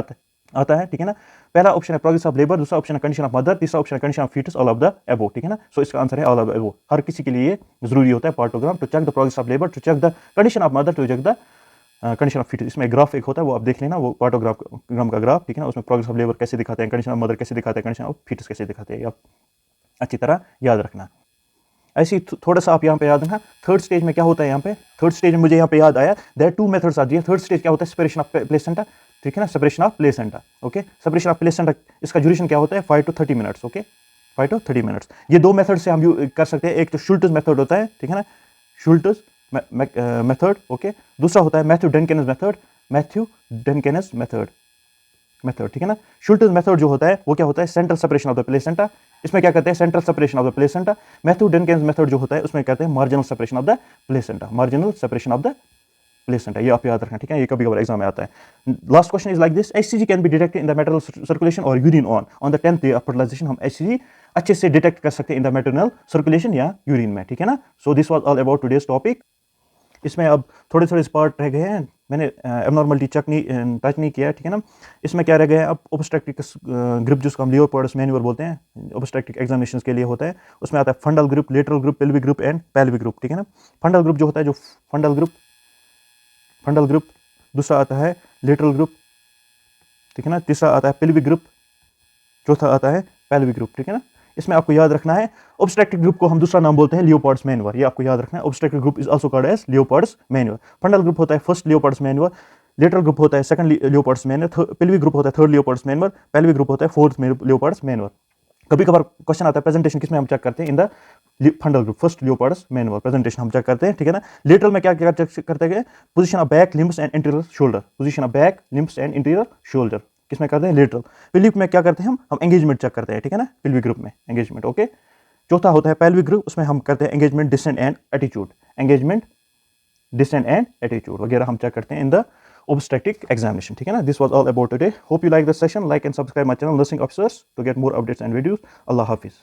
आता है, ठीक है ना, पहला ऑप्शन है प्रोग्रेस ऑफ लेबर, दूसरा ऑप्शन है कंडीशन ऑफ मदर, तीसरा ऑप्शन है condition of fetus, all of the above, ठीक है ना, सो इसका आंसर है ऑल ऑफ द अबव। हर किसी के लिए जरूरी होता है partogram, to check the progress of labour, to check the condition of mother, to check the condition of fetus. इसमें ग्राफ एक होता है, वो आप देख लेना, वो पार्टोग्राम का ग्राफ, ठीक है ना, उसमें प्रोग्रेस ऑफ लेबर कैसे दिखाते हैं, कंडीशन ऑफ मदर कैसे दिखाते हैं, कंडीशन ऑफ फीटस कैसे दिखाते हैं, आप अच्छी तरह याद रखना। ऐसे ही थोड़ा सा आप यहाँ पे याद रखना, थर्ड स्टेज में क्या होता है, यहाँ पे थर्ड स्टेज में मुझे यहाँ पे याद आया, देयर 2 मेथड्स आर दिए। थर्ड स्टेज क्या होता है, सेपरेशन ऑफ प्लेसेंटा, ठीक है ना, separation of placenta, okay, separation of placenta, इसका ड्यूरेशन क्या होता है, 5 to 30 minutes, okay, 5 to 30 minutes. ये 2 मेथड से हम कर सकते हैं, एक तो शुल्टस मेथड होता है, ठीक है ना, शुल्टस मेथड, ओके, दूसरा होता है मैथ्यू डेनकेनस मेथड, ठीक है ना। शुल्टस मेथड जो होता है वो क्या होता है, central separation of the placenta, इसमें क्या कहते हैं, central separation of the placenta. Matthew Duncan's method जो होता है उसमें कहते हैं marginal separation of the placenta, marginal separation of the placenta, ये आप याद रखना, ठीक है, ये कभी कभार एग्जाम में आता है। Last question is like this, HCG can be detected in the maternal circulation और urine on the 10th day of fertilization, हम HCG अच्छे से डिटेक्ट कर सकते हैं इन द मैटरनल सर्कुलेशन या यूरिन में, ठीक है ना। So this was all about today's topic. इसमें अब थोड़े थोड़े पार्ट रह गए हैं, मैंने एबनॉर्मलिटी टच नहीं किया, ठीक है ना। इसमें क्या रह गया है, अब ओब्स्ट्रैक्टिक ग्रुप जिसको हम लियोपोल्ड्स मैन्युअल बोलते हैं, ओब्स्ट्रैक्टिक एग्जामिनेशन के लिए होता है, उसमें आता है फंडल group, lateral group, pelvic group and pelvic group, ठीक है ना। फंडल ग्रुप जो होता है, जो फंडल ग्रुप, दूसरा आता है लेटरल ग्रुप, ठीक है ना, तीसरा आता है पेल्विक ग्रुप, चौथा आता है पेल्विक ग्रुप, ठीक है ना। इसमें आपको याद रखना है, ऑब्स्ट्रैक्टिव ग्रुप को हम दूसरा नाम बोलते हैं लियोपोल्ड्स मैन्युअल, ये आपको याद रखना है, obstetric grip is also called as Leopold's manual. Fundal grip होता है first Leopold's manual, lateral grip होता है second Leopold's manual, pelvic grip होता है third Leopold's manual, pelvic grip होता है फोर्थ लियोपोल्ड्स मैन्युअल। कभी कभार क्वेश्चन आता है प्रेजेंटेशन किसमें हम चेक करते हैं, in the फंडल group, first Leopold's manual presentation हम चेक करते हैं, ठीक है ना। लेटरल में क्या क्या चेक करते हैं, position of back limbs and interior shoulder, position of back limbs and interior shoulder, किसमें करते हैं, लेटरल। पेल्विक में क्या करते हैं, हम एंगेजमेंट चेक करते हैं, ठीक है ना, पेल्विक ग्रुप में एंगेजमेंट, ओके। चौथा होता है पेल्विक ग्रुप, उसमें हम करते हैं engagement, distance and attitude, engagement, distance and attitude वगैरह हम चेक करते हैं इन द obstetric examination, ठीक है ना। This was all about today. Hope you like the session. Like and subscribe my channel Nursing Officers to get more updates and videos. Allah Hafiz.